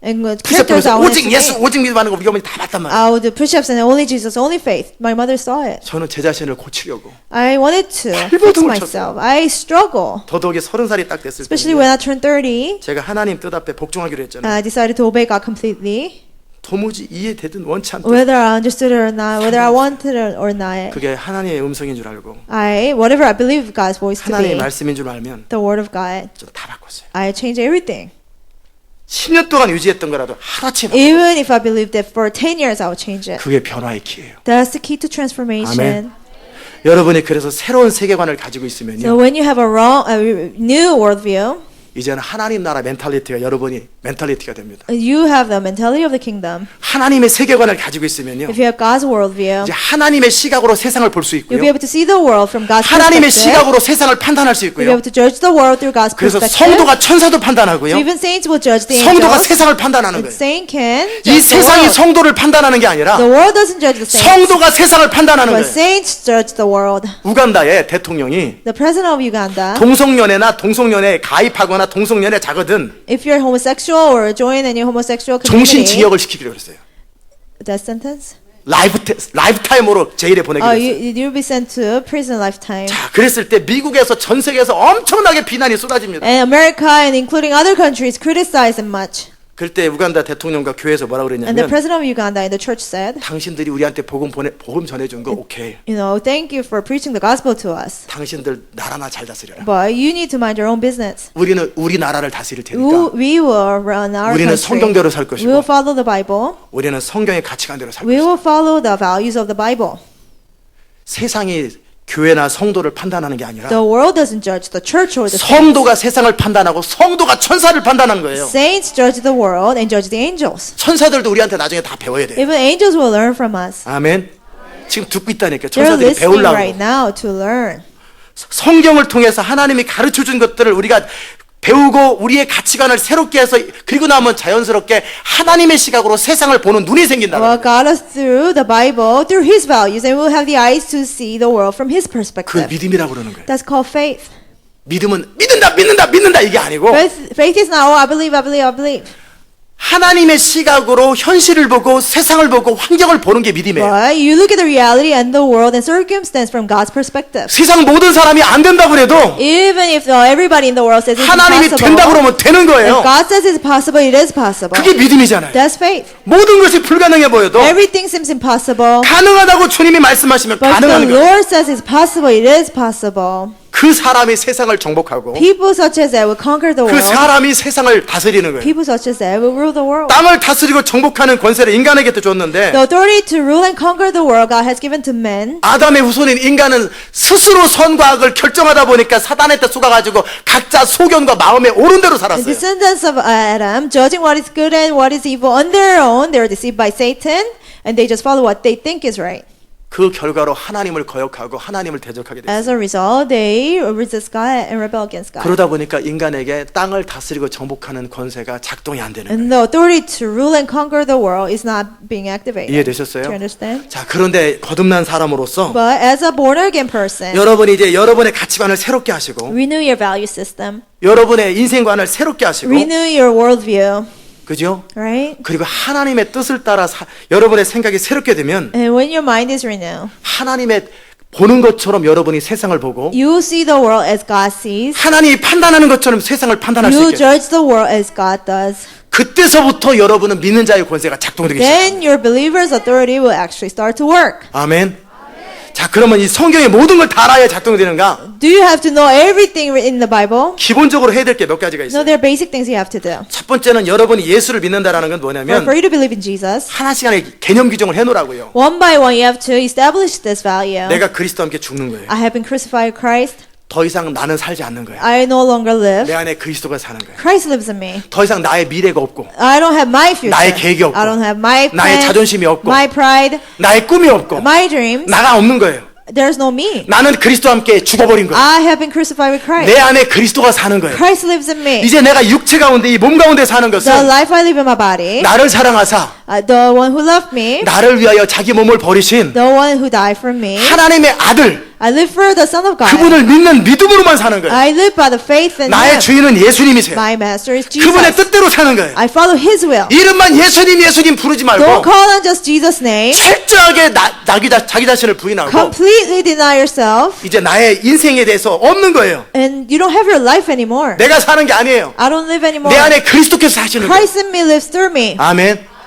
and characters 푸시업하면서 I wanted 오직 to 예수 make. 오직 믿음하는 거 우리 어머니 다 봤단 말이에요. I would do push-ups and only Jesus, only faith. My mother saw it. 저는 제 자신을 고치려고 I wanted to fix 발버둥을 myself. I struggle, 더더욱이 30살이 딱 됐을 때 especially when I turned 30 제가 하나님 뜻 앞에 복종하기로 and 했잖아요. I decided to obey God completely. 도무지 이해되든 원치 않든 Whether I understood it or not, whether I wanted it or not, 그게 하나님의 음성인 줄 알고 whatever I believe God's voice to 하나님의 be, 말씀인 줄 알면 the word of God, 좀 다 바꿨어요. I changed everything. 10년 동안 유지했던 거라도 하나치 바꿨어요. Even if I believed that for 10 years I would change it. 그게 변화의 키예요. That's the key to transformation. 여러분이 그래서 새로운 세계관을 가지고 So 있으면요. when you have a new worldview, 이제는 하나님 나라 멘탈리티가 여러분이 멘탈리티가 됩니다. you have the mentality of the kingdom. 하나님의 세계관을 가지고 있으면요. If you have God's worldview, 이제 하나님의 시각으로 세상을 볼 수 you'll be 있고요. able to see the world from God's 하나님의 perspective. 시각으로 세상을 판단할 수 You'll be 있고요. able to judge the world through God's 그래서 perspective. 성도가 천사도 So 판단하고요. even saints will judge the 성도가 angels. 세상을 판단하는 And 거예요. saint can 이 judge the 세상이 world. 성도를 판단하는 게 아니라 The world doesn't judge the saints, 성도가 세상을 판단하는 but 거예요. saints judge the world. 우간다의 대통령이 The president of Uganda, 동성연애나 동성연애에 가입하거나 동성연애 자거든 if you're homosexual or join any homosexual 종신 community, 징역을 시키기로 그랬어요. that sentence? 라이프타임으로 제일에 보내기로 했어요. You'll be sent to prison lifetime. 자, 그랬을 때 미국에서 전 세계에서 엄청나게 비난이 쏟아집니다. And America and including other countries criticize him much. 그럴 때 우간다 대통령과 교회에서 뭐라고 And the 그랬냐면 president of Uganda in the church said, 당신들이 우리한테 복음 전해준 거 오케이. you know, thank you for preaching the gospel to us. 당신들 나라나 잘 다스려라. But you need to mind your own business. 우리는 우리 나라를 다스릴 테니까 We will run our 우리는 country. 성경대로 살 We will 것이고 follow the Bible. 우리는 성경의 가치관대로 살 We 것이고 will follow the values of the Bible. 세상이 교회나 성도를 판단하는 게 아니라 The world doesn't judge the church or the saints. 성도가 세상을 판단하고 성도가 천사를 판단하는 거예요. Saints judge the world and judge the angels. 천사들도 우리한테 나중에 다 배워야 돼요. Even angels will learn from us. 아멘. 지금 듣고 있다니까 They're 천사들이 listening 배우려고. right now to learn. 성경을 통해서 하나님이 가르쳐 준 것들을 우리가 배우고 우리의 가치관을 새롭게 해서 그리고 나면 자연스럽게 하나님의 시각으로 세상을 보는 눈이 생긴다. Well, God us through the Bible, through His values, and we'll have the eyes to see the world from His 그 perspective. 믿음이라고 그러는 거예요. That's called faith. 믿음은 믿는다 이게 아니고 Faith is not, oh, I believe, I believe, I believe. 하나님의 시각으로 현실을 보고 세상을 보고 환경을 보는 게 믿음이에요. But you look at the reality and the world and circumstance from God's perspective. 세상 모든 사람이 안 된다고 그래도 Even if everybody in the world says it's 하나님이 impossible, 된다고 그러면 되는 if 거예요. God says it's possible, it is possible. 그게 믿음이잖아요. That's faith. 모든 것이 불가능해 보여도 Everything seems impossible, 가능하다고 주님이 말씀하시면 but if the 가능한 거예요. Lord says it's possible, it is possible. 그 사람이 세상을 정복하고 People such as that will conquer the 그 world. 사람이 세상을 다스리는 거예요. People such as that will rule the world. 땅을 다스리고 정복하는 권세를 인간에게 또 줬는데 The authority to rule and conquer the world God has given to men. 아담의 후손인 인간은 스스로 선과 악을 결정하다 보니까 사단의 때 속아가지고 각자 소견과 마음에 옳은 대로 The 살았어요. descendants of Adam, judging what is good and what is evil on their own, they are deceived by Satan, and they just follow what they think is right. 그 결과로 하나님을 거역하고 하나님을 대적하게 됐어요. As a result, they resist God and rebel against God. 그러다 보니까 인간에게 땅을 다스리고 정복하는 권세가 작동이 안 되는 거예요. And the authority to rule and conquer the world is not being activated. 이해되셨어요? Do you understand? 자, 그런데 거듭난 사람으로서 But as a born again person, 여러분이 이제 여러분의 가치관을 새롭게 하시고 renew your value system, 여러분의 인생관을 새롭게 하시고 renew your worldview, 그죠? right? 그리고 하나님의 뜻을 따라 여러분의 생각이 새롭게 되면 And when your mind is renewed, 하나님의 보는 것처럼 여러분이 세상을 보고 you will see the world as God sees. 하나님이 판단하는 것처럼 세상을 판단할 수 You 있게 judge the world as God does. 그때서부터 여러분은 믿는 자의 권세가 작동되기 시작합니다. Then your believer's authority will actually start to work. 아멘. 자, 그러면 이 성경의 모든 걸 다 알아야 작동되는가? Do you have to know everything in the Bible? 기본적으로 해야 될 게 몇 가지가 No, 있어요. there are basic things you have to do. 첫 번째는 여러분이 예수를 믿는다라는 건 But 뭐냐면 for you to believe in Jesus, 하나씩 하나의 개념 규정을 해놓으라고요. one by one you have to establish this value. 내가 그리스도와 함께 죽는 거예요. I have been crucified with Christ. 더 이상 나는 살지 않는 거예요. I no longer live. 내 안에 그리스도가 사는 거예요. Christ lives in me. 더 이상 나의 미래가 없고 I don't have my future. 나의 계획이 없고, I don't have my 나의 plans, 자존심이 없고, my pride, 나의 꿈이 없고 my dreams. 나가 없는 거예요. There's no me. 나는 그리스도와 함께 죽어버린 거예요. I have been crucified with Christ. 내 안에 그리스도가 사는 거예요. Christ lives in me. 이제 내가 육체 가운데 이 몸 가운데 사는 The 것은 life I live in my body, 나를 사랑하사 the one who loved me, 나를 위하여 자기 몸을 버리신 the one who died for me. 하나님의 아들 I live for the Son of God. 그분을 믿는 믿음으로만 사는 거예요. I live by the faith in 나의 Him. 주인은 예수님이세요. My master is 그분의 Jesus. 뜻대로 사는 거예요. I follow His will. 이름만 예수님 부르지 Don't 말고 call on just Jesus' name. 철저하게 자기 자신을 부인하고 Completely deny yourself, 이제 나의 인생에 대해서 없는 거예요. and you don't have your life anymore. 내가 사는 게 아니에요. I don't live anymore. 내 안에 그리스도께서 사시는 거예요. Christ in me lives through me. 아멘.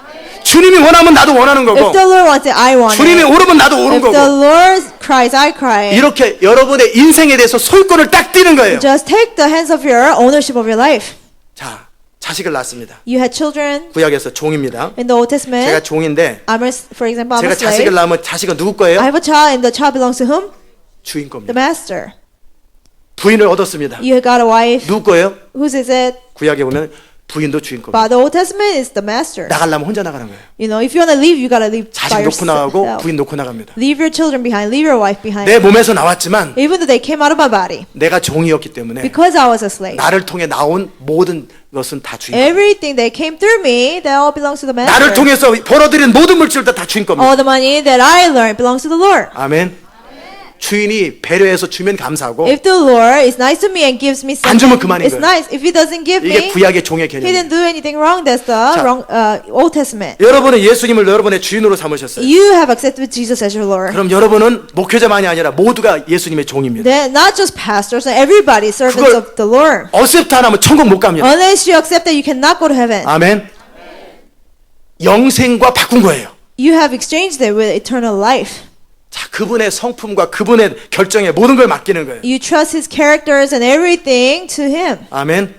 주님이 원하면 나도 원하는 거고 If the Lord wants it, I want 주님이 it. 오르면 나도 오른 If the 거고 Lord cries, I cry. 이렇게 여러분의 인생에 대해서 소유권을 딱 띄는 거예요. Just take the hands of your ownership of your life. 자, 자식을 낳습니다. You had children 구약에서 종입니다. in the Old 제가 Testament. 종인데 For example, I'm a 제가 자식을 slave. 낳으면 자식은 누구 I 거예요? have a child, and the child belongs to whom? 주인 The 겁니다. master. 부인을 얻었습니다. You got a wife. 누구 거예요? Whose is it? 구약에 보면 부인도 주인 겁니다. But the Old Testament is the master. 나가려면 혼자 나가는 거예요. You know, if you want to leave, you got to leave by 자식 놓고 나가고 yourself. 부인 놓고 나갑니다. Leave your children behind. Leave your wife behind. 내 몸에서 나왔지만 Even though they came out of my body. 내가 종이었기 때문에 Because I was a slave. 나를 통해 나온 모든 것은 다 주인 겁니다. Everything that came through me, that all belongs to the master. 나를 통해서 벌어들인 모든 물질도 다 주인 겁니다. All the money that I learned belongs to the Lord. 아멘. 주인이 배려해서 주면 감사하고 If the Lord is nice to me and gives me 안 주면 something, 그만인 it's 거예요. nice. If He doesn't give 이게 me, 구약의 종의 He 개념이에요. didn't do anything wrong. That's the 자. wrong Old Testament. 여러분은 예수님을 여러분의 주인으로 삼으셨어요. You have accepted Jesus as your Lord. 그럼 여러분은 목회자만이 아니라 모두가 예수님의 종입니다. Then not just pastors, everybody servants 그걸 of the Lord. 어셉트 안 하면 천국 못 갑니다. Unless you accept that, you cannot go to heaven. 아멘. 영생과 바꾼 거예요. You have exchanged it with eternal life. 자, 그분의 성품과 그분의 결정에 모든 걸 맡기는 거예요. You trust His characters and everything to Him. 아멘.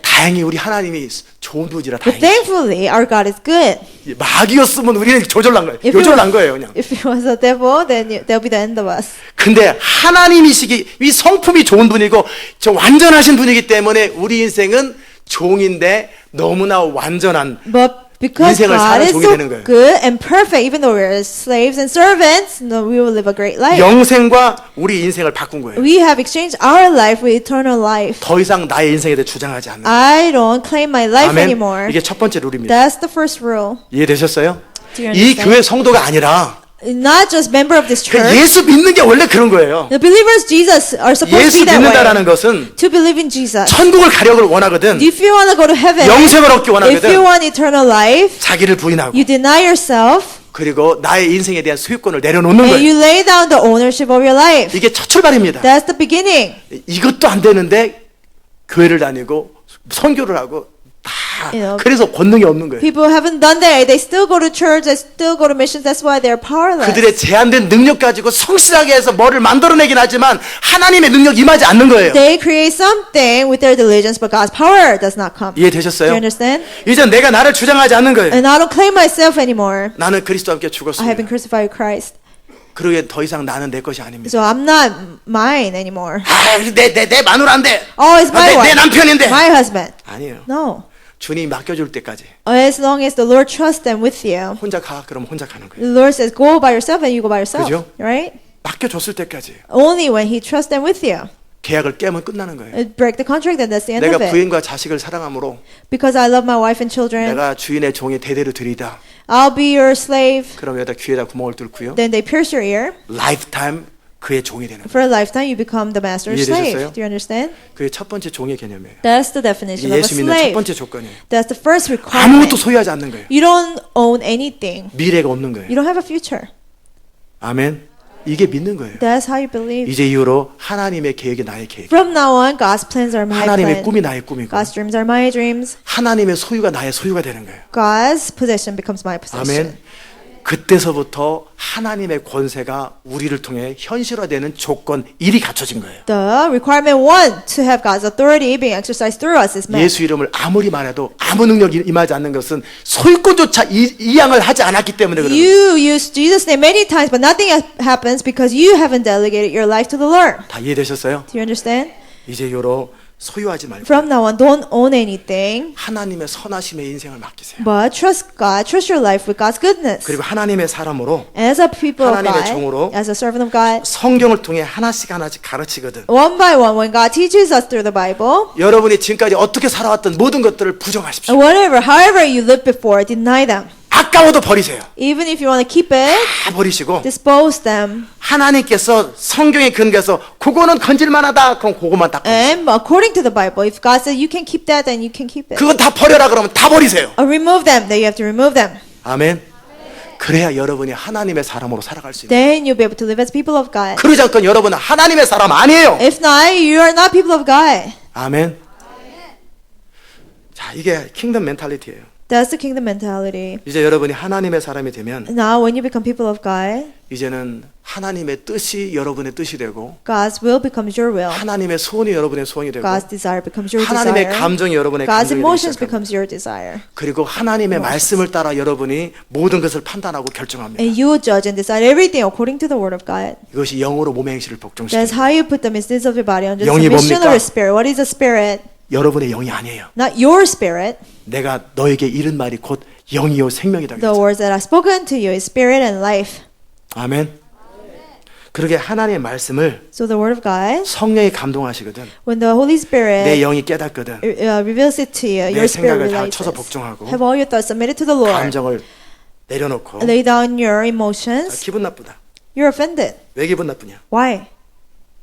다행히 우리 하나님이 좋은 분이라 But 다행히. thankfully, our God is good. 마귀였으면 우리는 조절난 거예요. If 요절난 거예요, 그냥. If it was the devil, then that'll be the end of us. 근데 하나님이시기 이 성품이 좋은 분이고 저 완전하신 분이기 때문에 우리 인생은 종인데 너무나 완전한 But Because 인생을 God 사는 is 종이 so 되는 거예요. good and perfect, even though we're slaves and servants, no, we will live a great life. 영생과 우리 인생을 바꾼 거예요. We have exchanged our life with eternal life. 더 이상 나의 인생에 대해 주장하지 않는 거예요. I don't claim my life 아멘. anymore. 이게 첫 번째 룰입니다. That's the first rule. 이해되셨어요? Do you 이 understand? 교회 성도가 아니라 Not just member of this 그냥 church. 예수 믿는 게 원래 그런 거예요. The believers Jesus are supposed to 예수 be that 믿는다라는 way. 것은 To believe in Jesus. 천국을 가려고 원하거든, If you want to go to heaven, 영생을 얻기 if 원하거든, you want eternal life, 자기를 부인하고 you deny yourself 그리고 나의 인생에 대한 소유권을 내려놓는 and 거예요. you lay down the ownership of your life. 이게 첫 출발입니다. That's the beginning. 이것도 안 되는데 교회를 다니고 선교를 하고 다 You know, 그래서 권능이 없는 거예요. People haven't done that. They still go to church. They still go to missions. That's why they're powerless. 그들의 제한된 능력 가지고 성실하게 해서 뭐를 만들어내긴 하지만 하나님의 능력 임하지 않는 거예요. They create something with their diligence, but God's power does not come. Do 이해되셨어요? you understand? 이제 내가 나를 주장하지 않는 거예요. And I don't claim myself anymore. 나는 그리스도와 함께 I have been 죽었습니다. crucified with Christ. 그러기에 더 이상 나는 내 것이 아닙니다. So I'm not mine anymore. 내 마누라인데, Oh, it's my 내 wife. 남편인데. My husband. 아니에요. No. 주님이 맡겨줄 때까지 As long as the Lord trusts them with you. 혼자 가, 그럼 혼자 가는 거예요. The Lord says, go by yourself and you go by yourself. 그죠? Right? 맡겨줬을 때까지 Only when He trusts them with you. 계약을 깨면 끝나는 거예요. Break the contract and that's the end 내가 of it. 부인과 자식을 사랑함으로 Because I love my wife and children. 내가 주인의 종이 대대로 드리다. I'll be your slave. 그럼 여기다 귀에다 구멍을 뚫고요. Then they pierce your ear. 라이프타임 그의 종이 되는 거예요. For a lifetime, you become the master's slave. 이해되셨어요? Do you understand? 그게 첫 번째 종의 개념이에요. That's the definition 이게 of a 예수 믿는 첫 slave. 번째 조건이에요. That's the first 아무것도 requirement. 소유하지 않는 거예요. You don't own anything. 미래가 없는 거예요. You don't have a future. 아멘. 이게 믿는 거예요. That's how you believe. 이제 이후로 하나님의 계획이 나의 계획, From now on, God's plans are my 하나님의 plan. 꿈이 나의 꿈이고, God's dreams are my dreams. 하나님의 소유가 나의 소유가 되는 거예요. God's possession becomes my possession. 아멘. 그때서부터 하나님의 권세가 우리를 통해 현실화되는 조건 1이 갖춰진 거예요. The requirement one to have God's authority being exercised through us is met. 예수 이름을 아무리 말해도 아무 능력이 임하지 않는 것은 소유권조차 이양을 하지 않았기 때문에 그래요. You use Jesus' name many times, but nothing happens because you haven't delegated your life to the Lord. 다 이해되셨어요? Do you understand? 이제 요로 소유하지 말고 From now on, don't own anything, 하나님의 선하심의 인생을 맡기세요. but trust God. Trust your life with God's goodness. 그리고 하나님의 사람으로 As a people of 하나님의 God, 종으로 as a servant of God, 성경을 통해 하나씩 가르치거든. one by one, when God teaches us through the Bible, 여러분이 지금까지 어떻게 살아왔던 모든 것들을 부정하십시오. whatever, however you lived before, deny them. 아까워도 버리세요. Even if you want to keep it, 다 버리시고 dispose them. 하나님께서 성경에 근거해서 그거는 건질만하다. 그럼 그것만 딱 버리세요. And according to the Bible, if God says you can keep that, then you can keep it. 그건 다 버려라 그러면 다 버리세요. Or remove them, then you have to remove them. 아멘. 그래야 여러분이 하나님의 사람으로 살아갈 수 있는. Then you'll be able to live as people of God. 그러지 않건 여러분은 하나님의 사람 아니에요. If not, you are not people of God. 아멘. 자, 이게 킹덤 멘탈리티예요. That's the kingdom mentality. 이제 여러분이 하나님의 사람이 되면 Now, when you become people of God, 이제는 하나님의 뜻이 여러분의 뜻이 되고 God's will becomes your will. 하나님의 소원이 여러분의 소원이 되고 God's desire becomes your 하나님의 desire. 감정이 여러분의 God's 감정이 되기 emotions 시작합니다. becomes your desire. 그리고 하나님의 말씀을 따라 여러분이 모든 것을 판단하고 결정합니다. And you will judge and decide everything according to the word of God. 이것이 영으로 몸의 행실을 That's 복종시킵니다. how you put the misdeeds of your body under the 영이 submission of 뭡니까? your spirit. What is a spirit? 여러분의 영이 아니에요. Not your spirit. 내가 너에게 이른 말이 곧 영이요 생명이다. The words that I've spoken to you is spirit and life. 아멘. 그러게 하나님의 말씀을 So the word of God, 성령이 감동하시거든. when the Holy Spirit 내 영이 깨닫거든. reveals it to you, 내 your spirit 생각을 다 relates. 쳐서 복종하고 Have all your thoughts submitted to the Lord. 감정을 내려놓고 Lay down your 아, emotions. 기분 나쁘다. You're offended. 왜 기분 나쁘냐? Why?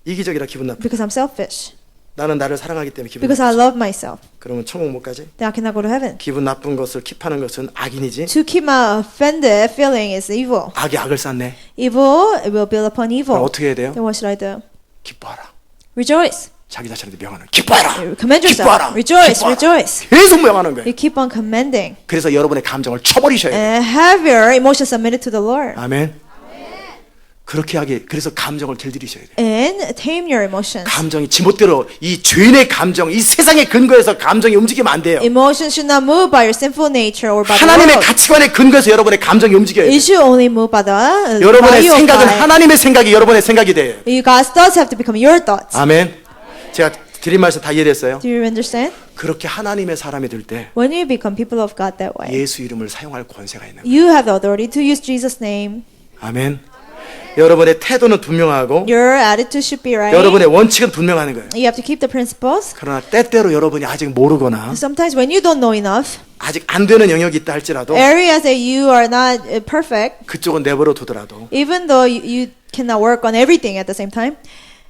이기적이라 기분 나쁘다. Because I'm selfish. 나는 나를 사랑하기 때문에 기분 Because 나쁘다. I love myself. 그러면 천국 못 가지? Then I cannot go to heaven. 기분 나쁜 것을 킵하는 것은 악인이지? To keep my offended feeling is evil. 악이 악을 쌓네. Evil will build upon 그럼 evil. 어떻게 해야 돼요? Then what should I do? 기뻐하라. Rejoice. 자기 자신한테 명하는 기뻐하라. Commend yourself. 기뻐하라. Rejoice. 기뻐하라. Rejoice. 계속 명하는 거예요. You keep on commending. 그래서 여러분의 감정을 쳐버리셔야 돼요. And have your emotions submitted to the Lord. 아멘. 그렇게 하기 그래서 감정을 길들이셔야 돼요. And tame your emotions. 감정이 지멋대로 이 죄인의 감정, 이 세상의 근거에서 감정이 움직이면 안 돼요. Emotions should not move by your sinful nature or by the 하나님의 world. 가치관의 근거에서 여러분의 감정이 움직여야 돼요. It should only move by the 여러분의 value of 생각은 God. 하나님의 생각이 여러분의 생각이 돼요. God's thoughts have to become your thoughts. 아멘. 제가 드린 말씀 다 이해됐어요? Do you understand? 그렇게 하나님의 사람이 될 때 When you become people of God that way, 예수 이름을 사용할 권세가 있는 거예요. you have the authority to use Jesus' name. 아멘. 여러분의 태도는 분명하고 Your attitude should be right. 여러분의 원칙은 분명한 거예요. You have to keep the principles. 그러나 때때로 여러분이 아직 모르거나 Sometimes when you don't know enough, 아직 안 되는 영역이 있다 할지라도 areas that you are not perfect, 그쪽은 내버려 두더라도 even though you cannot work on everything at the same time,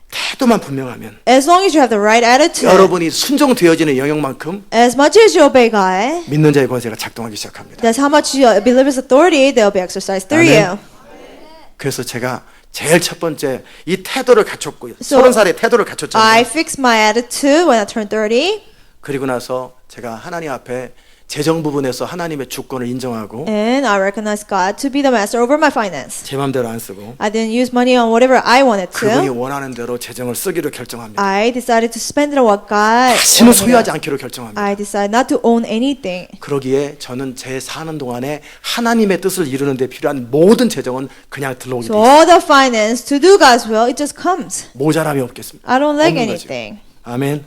태도만 분명하면 as long as you have the right attitude, 여러분이 순종되어지는 영역만큼 as much as you obey God, 믿는 자의 권세가 작동하기 시작합니다. that's how much you believe His authority, they'll be exercised through 아멘. you. 그래서 제가 제일 첫 번째 이 태도를 갖췄고요. So, 30살에 태도를 I 갖췄잖아요. fixed my attitude when I turned 30, 그리고 나서 제가 하나님 앞에 재정 부분에서 하나님의 주권을 인정하고 and I recognized God to be the master over my finance. 제 마음대로 안 쓰고 I didn't use money on whatever I wanted 그분이 to. 원하는 대로 재정을 쓰기로 결정합니다. I decided to spend it on what God 다시는 wanted. 소유하지 않기로 결정합니다. I decided not to own anything. 그러기에 저는 제 사는 동안에 하나님의 뜻을 이루는 데 필요한 모든 재정은 그냥 들러오게 So 돼 있어요. all the finance to do God's will, it just comes. 모자람이 없겠습니다. I don't lack 없는 거죠. anything. 아멘.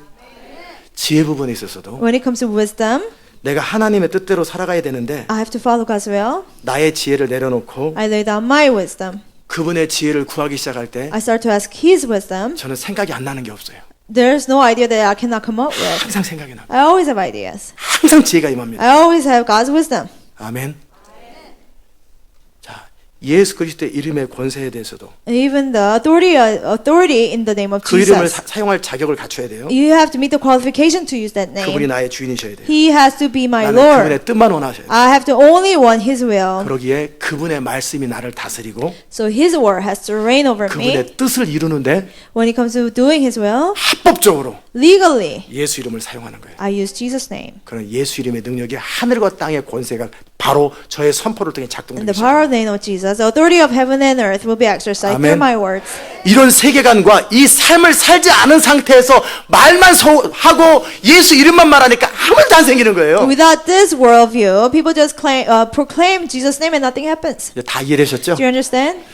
지혜 부분에 있어서도 When it comes to wisdom, 내가 하나님의 뜻대로 살아가야 되는데 I have to follow God's will. 나의 지혜를 내려놓고 I lay down my wisdom. 그분의 지혜를 구하기 시작할 때 I start to ask His wisdom. 저는 생각이 안 나는 게 없어요. There's no idea that I cannot come up with. 항상 생각이 납니다. I always have ideas. 항상 지혜가 임합니다. I always have God's wisdom. 아멘. 자, 예수 그리스도의 이름의 권세에 대해서도 Even the authority in the name of 그 이름을 Jesus. 사용할 자격을 갖춰야 돼요. You have to meet the qualification to use that 그분이 name. 나의 주인이셔야 돼요. He has to be my 나는 Lord. 그분의 뜻만 원하셔야 돼요. I have to only want His will. 그러기에 그분의 말씀이 나를 다스리고 So His word has to reign over me. 그분의 뜻을 이루는데 When it comes to doing His will, 합법적으로 legally, 예수 이름을 사용하는 거예요. I use Jesus' name. 그런 예수 이름의 능력이 하늘과 땅의 권세가 바로 저의 선포를 통해 And 작동되기 the power 시작합니다. of the name of Jesus, the authority of heaven and earth will be exercised through Amen. my words. 이런 세계관과 이 삶을 살지 않은 상태에서 말만 하고 예수 이름만 말하니까 아무 일도 안 생기는 거예요. Without this worldview, people just proclaim Jesus' name and nothing happens. 이제 다 이해되셨죠? Do you understand?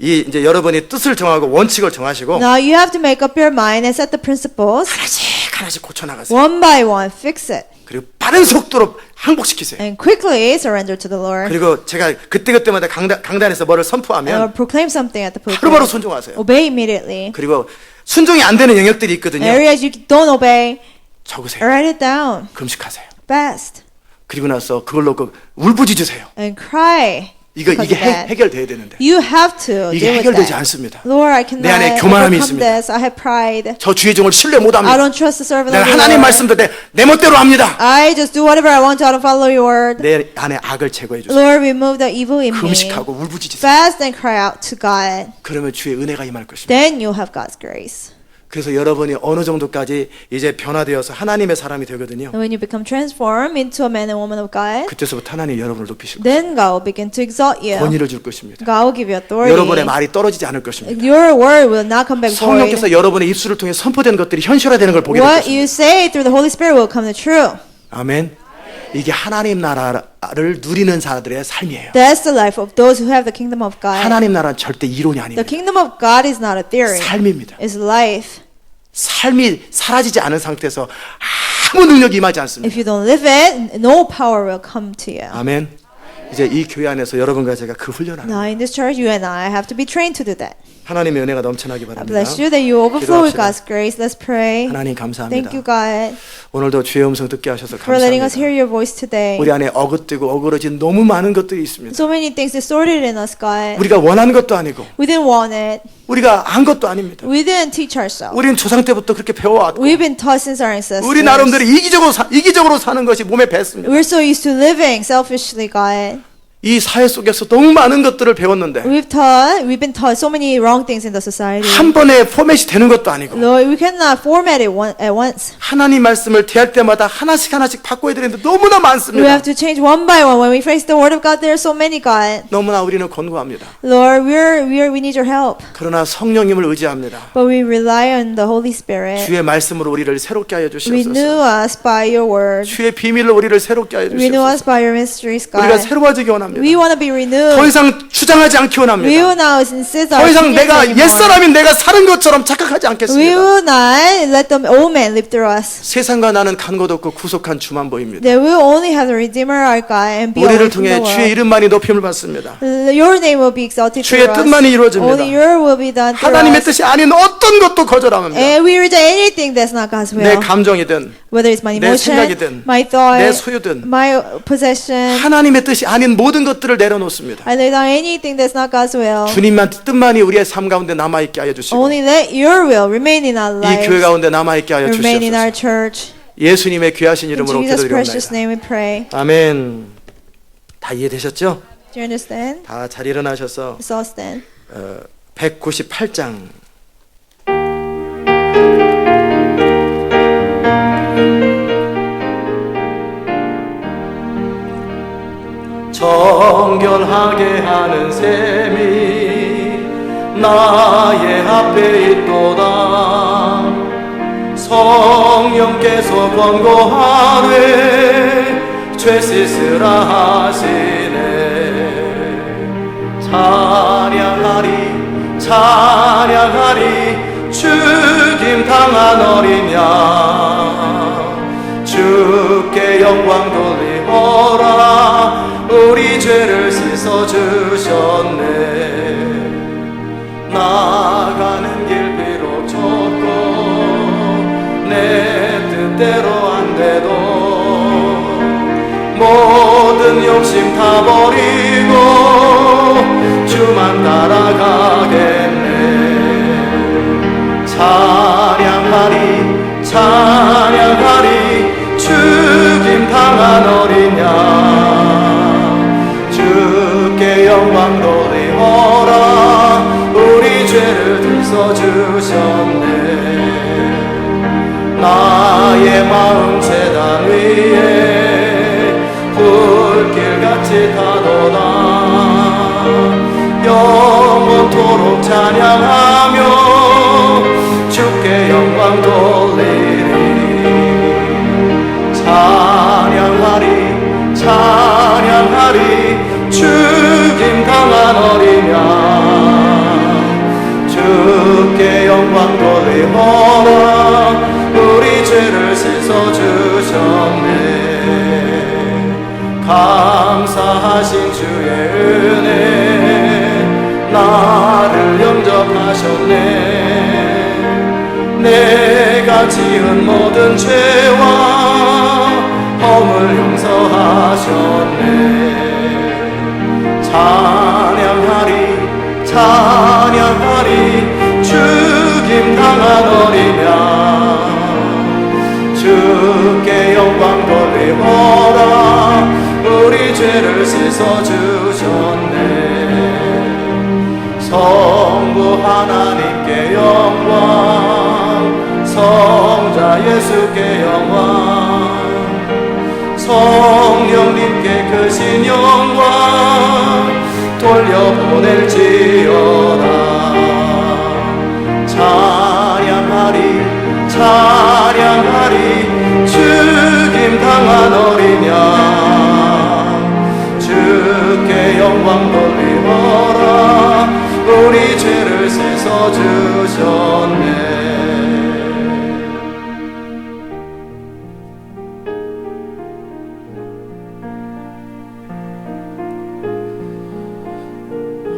이제 여러분이 뜻을 정하고 원칙을 정하시고 Now you have to make up your mind and set the principles. 하나씩 고쳐 나가세요. One by one, fix it. 그리고 빠른 속도로 항복시키세요. And quickly surrender to the Lord. 그리고 제가 그때그때마다 강단에서 뭐를 선포하면 Or proclaim something at the 바로바로 pulpit. 순종하세요. Obey immediately. 그리고 순종이 안 되는 영역들이 있거든요. Areas you don't obey, 적으세요. write it down. 금식하세요. Fast. 그리고 나서 그걸로 울부짖으세요. And cry. 이게 because of that. 해결돼야 되는데 You have to 이게 deal with 해결되지 that. 않습니다. Lord, I cannot 내 안에 교만함이 overcome 있습니다. this. I have pride. 저 주의 종을 신뢰 I 못합니다. don't trust the servant 내가 of the 하나님 Lord. 말씀도 내 멋대로 합니다. I just do whatever I want to. I don't follow your word. 내 안에 악을 제거해 주세요. Lord, remove the evil in me. 금식하고 울부짖으세요. Fast and cry out to God. 그러면 주의 은혜가 임할 것입니다. Then you'll have God's grace. 그래서 여러분이 어느 정도까지 이제 변화되어서 하나님의 사람이 되거든요. And when you become transformed into a man and woman of God, 그때서부터 하나님이 여러분을 높이실 거예요. then God will begin to exalt you. 권위를 줄 것입니다. God will give you authority. 여러분의 말이 떨어지지 않을 것입니다. Your word will not come back void. 성령께서 여러분의 입술을 통해 선포된 것들이 현실화되는 걸 보게 될 What 것입니다. you say through the Holy Spirit will come to true. 아멘. 이게 하나님 나라를 누리는 자들의 삶이에요. That's the life of those who have the kingdom of God. 하나님 나라는 절대 이론이 The 아닙니다. kingdom of God is not a theory. 삶입니다. It's life. 삶이 사라지지 않은 상태에서 아무 능력이 임하지 않습니다. If you don't live it, no power will come to you. 아멘. 이제 이 교회 안에서 여러분과 제가 그 훈련을 Now 합니다. in this church, you and I have to be trained to do that. 하나님의 은혜가 넘쳐나기 I 바랍니다. bless you that you overflow with 기도합시다. God's grace. Let's pray. 하나님 감사합니다. Thank you, God, 오늘도 주의 음성 듣게 하셔서 for letting us hear 감사합니다. your voice today. 우리 안에 어긋되고 어그러진 너무 많은 것들이 있습니다. So many things distorted in us, God. 우리가 원하는 것도 아니고 We didn't want it. 우리가 한 것도 아닙니다. We didn't teach ourselves. 우리는 조상 때부터 그렇게 배워왔고 We've been taught since our ancestors. 우리 나름대로 이기적으로 사는 것이 몸에 뱄습니다. We're so used to living selfishly, God. 이 사회 속에서 너무 많은 것들을 배웠는데 We've been taught so many wrong things in the society. 한 번에 포맷이 되는 것도 a니고 Lord, we cannot format it at once. 하나님 말씀을 대할 때마다 하나씩 바꿔야 되는데 너무나 We 많습니다. have to change one by one. When we face the word of God, there are so many, God. 너무나 우리는 권고합니다. Lord, we need your help. 그러나 성령님을 의지합니다. But we rely on the Holy Spirit. 주의 말씀으로 우리를 새롭게 하여 Renew 주시옵소서. us by your word. 주의 비밀로 우리를 새롭게 하여 Renew us 주시옵소서. by your mysteries, 우리가 God. 새로워지기 원합니다. 원합니다. We want to be renewed. 더 이상 주장하지 않기 We 원합니다. will not insist 더 our 이상 opinions 내가 anymore. 옛사람인 내가 사는 것처럼 착각하지 We 않겠습니다. will not let the old man live through us. 세상과 나는 간 것 없고 구속한 주만 보입니다. They will only have the Redeemer our God and be away 우리를 from the 통해 주의 world. 이름만이 높임을 받습니다. Your name will be exalted 주의 through us. 뜻만이 이루어집니다. Only your will be done through 하나님의 us. 뜻이 아닌 어떤 것도 거절합니다. And we reject anything that's not God's 내 will. 감정이든 Whether it's my 내 emotion, 생각이든 my thought, 내 소유든 my possession. 하나님의 뜻이 아닌 모든 것들을 내려놓습니다. I lay down anything that's not God's will. 주님만 뜻만이 우리의 삶 가운데 남아있게 하여 주시고 Only let your will remain in our 이 교회 lives. 가운데 남아있게 하여 Remain in our 주시옵소서. church. 예수님의 귀하신 In 이름으로 Jesus' precious 기도드리옵나이다. name we pray. 아멘. 다 이해되셨죠? Do you understand? 다 잘 일어나셔서 Let's all stand. 198장 정결하게 하는 셈이 나의 앞에 있도다. 성령께서 권고하되 죄 씻으라 하시네. 찬양하리 찬양하리 죽임 당한 어린 양 주께 영광 돌리어라. 우리 죄를 씻어주셨네. 나가는 길 비록 좁고 내 뜻대로 안 돼도 모든 욕심 다 버리고 주만 따라가겠네. 찬양하리 찬양하리 죽임 당한 어린 양 주께 영광 돌리어라. 우리 죄를 들춰주셨네. 나의 마음 제단 위에 불길같이 타도다. 영원토록 찬양하며 주께 영광 돌리리. 찬양하리 찬양하리 죽임 당한 어린 양 주께 영광 돌리어라. 우리 죄를 씻어주셨네. 감사하신 주의 은혜 나를 영접하셨네. 내가 지은 모든 죄와 허물 용서하셨네. 찬양하리 찬양하리 죽임 당한 어린 양 주께 영광 돌리어라. 우리 죄를 씻어주셨네. 성부 하나님께 영광 성자 예수께 영광 성령님께 크신 영광 돌려보낼지어다. 찬양하리 찬양하리 죽임 당한 어린 양 주께 영광 돌리어라. 우리 죄를 씻어주셨네.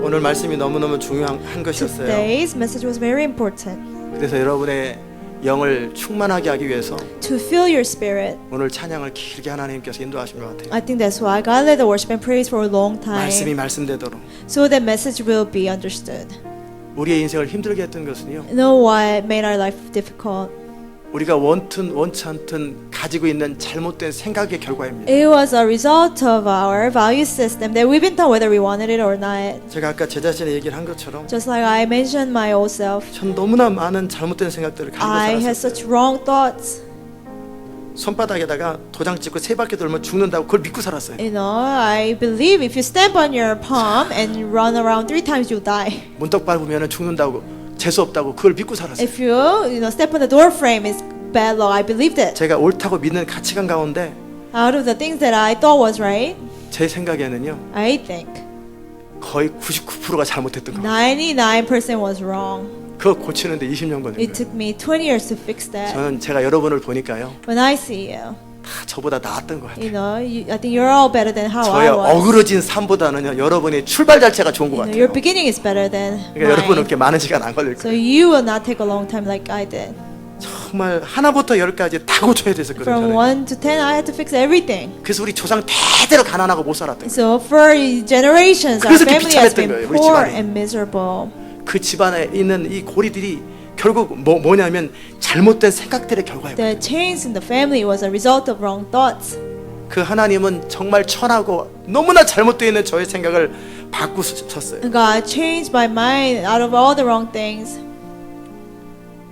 오늘 말씀이 너무너무 중요한 것이었어요. Today's message was very important. 그래서 여러분의 영을 충만하게 하기 위해서 To fill your spirit. 오늘 찬양을 길게 하나님께서 인도하신 것 같아요. I think that's why God led the worship and praise for a long 말씀이 time. 말씀되도록. So that message will be understood. 우리의 인생을 힘들게 했던 것은요, You know what made our life difficult? 우리가 원튼 원치 않든 가지고 있는 잘못된 생각의 결과입니다. It was a result of our value system that we've been taught whether we wanted it or not. 제가 아까 제 자신의 얘기를 한 것처럼 Just like I mentioned my old self, 전 너무나 많은 잘못된 생각들을 I 가지고 had such 살았어요. wrong thoughts. 손바닥에다가 도장 찍고 3바퀴 돌면 죽는다고 그걸 믿고 살았어요. You know, I believe if you stamp on your palm and run around 3 times, you'll die. 문떡 밟으면 죽는다고 재수 없다고 그걸 믿고 살았어요. If you step on the door frame, it's bad luck. I believed it. 제가 옳다고 믿는 가치관 가운데 Out of the things that I thought was right, 제 생각에는요, I think 거의 99%가 잘못했던 겁니다. 99% was wrong. 그거 고치는데 20년 걸린 It 거예요. took me 20 years to fix that. 저는 제가 여러분을 보니까요, When I see you, 다 저보다 나았던 것 같아요. you know, I think you're all better than how 저의 I was. 어그러진 삶보다는요, 여러분의 출발 자체가 좋은 것 You know, 같아요. your beginning is better than 그러니까 여러분은 mine. 그렇게 많은 시간 안 걸릴 So 거예요. you will not take a long time like I did. 정말 하나부터 열까지 다 고쳐야 됐었거든요. From 저는. 1 to 10, I had to fix everything. 그래서 우리 조상 대대로 가난하고 못 살았던 거예요. So for generations, our 그래서 이렇게 family has 비참했던 been 거예요, 우리 poor 집안이. and miserable. 그 집안에 있는 이 고리들이 결국 뭐냐면 잘못된 생각들의 결과예요. The change in the family was a result of wrong thoughts. 그 하나님은 정말 천하고 너무나 잘못되어 있는 저의 생각을 바꾸셨어요. God changed my mind out of all the wrong things.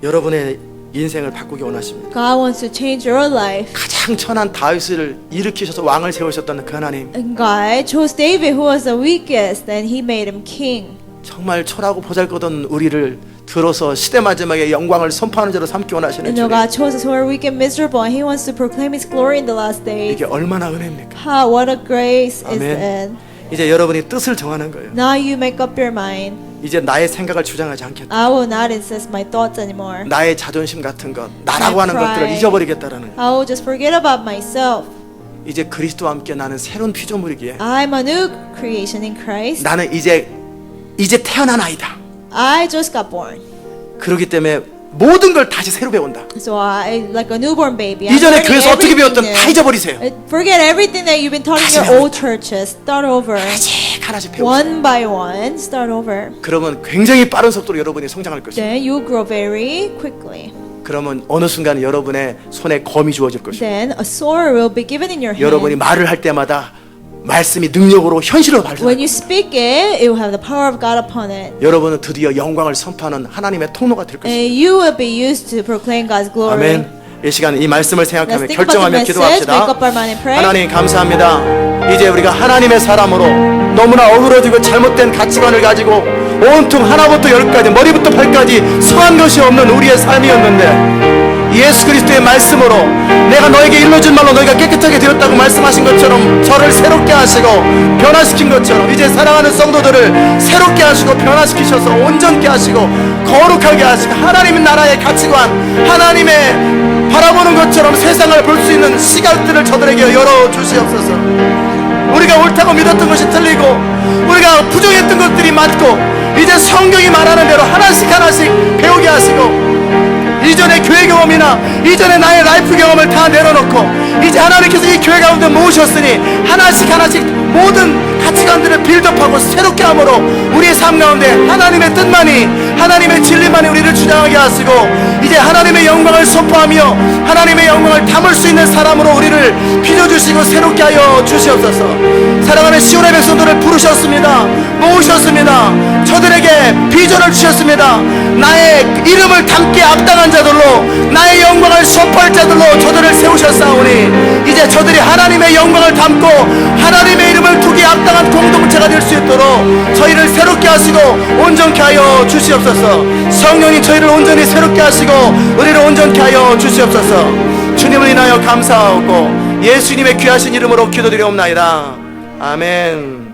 여러분의 인생을 바꾸기 원하십니다. God wants to change your life. 가장 천한 다윗을 일으키셔서 왕을 세우셨던 그 하나님, And God chose David, who was the weakest, and He made him king. 정말 천하고 보잘것없는 우리를 들어서 시대 마지막에 영광을 선포하는 자로 삼기 원하시는 And 주님, God chose us who are weak and miserable, and He wants to proclaim His glory in the last days. 이게 얼마나 은혜입니까? How, what a grace is 아멘. it. 이제 여러분이 뜻을 정하는 거예요. Now you make up your mind. 이제 나의 생각을 주장하지 않겠다. I will not insist my thoughts anymore. 나의 자존심 같은 것, 나라고 하는 pride. 것들을 잊어버리겠다라는 거예요. I will just forget about myself. 이제 그리스도와 함께 나는 새로운 피조물이기에 I'm a new creation in Christ. 나는 이제 태어난 아이다. I just got born. 그렇기 때문에 모든 걸 다시 새로 배운다. So I, like a newborn baby. I'm 이전에 learning 교회에서 어떻게 everything 배웠던 new. 다 잊어버리세요. Forget everything that you've been taught in 다시 your old 배웁니다. churches. Start over. 하나씩 배우세요. One by one, start over. 그러면 굉장히 빠른 속도로 여러분이 성장할 것입니다. Then you grow very quickly. 그러면 어느 순간 여러분의 손에 검이 주어질 것입니다. Then a sword will be given in your hand. 여러분이 말을 할 때마다 말씀이 능력으로 현실로 When 발생합니다. you speak it, it will have the power of God upon it. 여러분은 드디어 영광을 선포하는 하나님의 통로가 될 것입니다. And you will be used to proclaim God's glory. 아멘. 이 시간 이 말씀을 Let's 생각하며 think about the 결정하며 message, 기도합시다. make up our mind and pray. 하나님 감사합니다. 이제 우리가 하나님의 사람으로 너무나 어그러지고 잘못된 가치관을 가지고 온통 하나부터 열까지 머리부터 발까지 성한 것이 없는 우리의 삶이었는데 예수 그리스도의 말씀으로 내가 너에게 일러준 말로 너희가 깨끗하게 되었다고 말씀하신 것처럼 저를 새롭게 하시고 변화시킨 것처럼 이제 사랑하는 성도들을 새롭게 하시고 변화시키셔서 온전케 하시고 거룩하게 하시고 하나님의 나라의 가치관 하나님의 바라보는 것처럼 세상을 볼 수 있는 시각들을 저들에게 열어주시옵소서. 우리가 옳다고 믿었던 것이 틀리고 우리가 부정했던 것들이 맞고 이제 성경이 말하는 대로 하나씩 배우게 하시고 이전의 교회 경험이나 이전의 나의 라이프 경험을 다 내려놓고 이제 하나님께서 이 교회 가운데 모으셨으니 하나씩 모든 가치관들을 빌드업하고 새롭게 함으로 우리의 삶 가운데 하나님의 뜻만이 하나님의 진리만이 우리를 주장하게 하시고 이제 하나님의 영광을 선포하며 하나님의 영광을 담을 수 있는 사람으로 우리를 빚어주시고 새롭게 하여 주시옵소서. 사랑하는 시온의 백성들을 부르셨습니다. 모으셨습니다. 저들에게 비전을 주셨습니다. 나의 이름을 담게 악당한 자들로 나의 영광을 선포할 자들로 저들을 세우셨사오니 이제 저들이 하나님의 영광을 담고 하나님의 이름을 두기 악당한 공동체가 될 수 있도록 저희를 새롭게 하시고 온전케 하여 주시옵소서. 성령이 저희를 온전히 새롭게 하시고 우리를 온전케 하여 주시옵소서. 주님을 인하여 감사하고 예수님의 귀하신 이름으로 기도드리옵나이다. 아멘.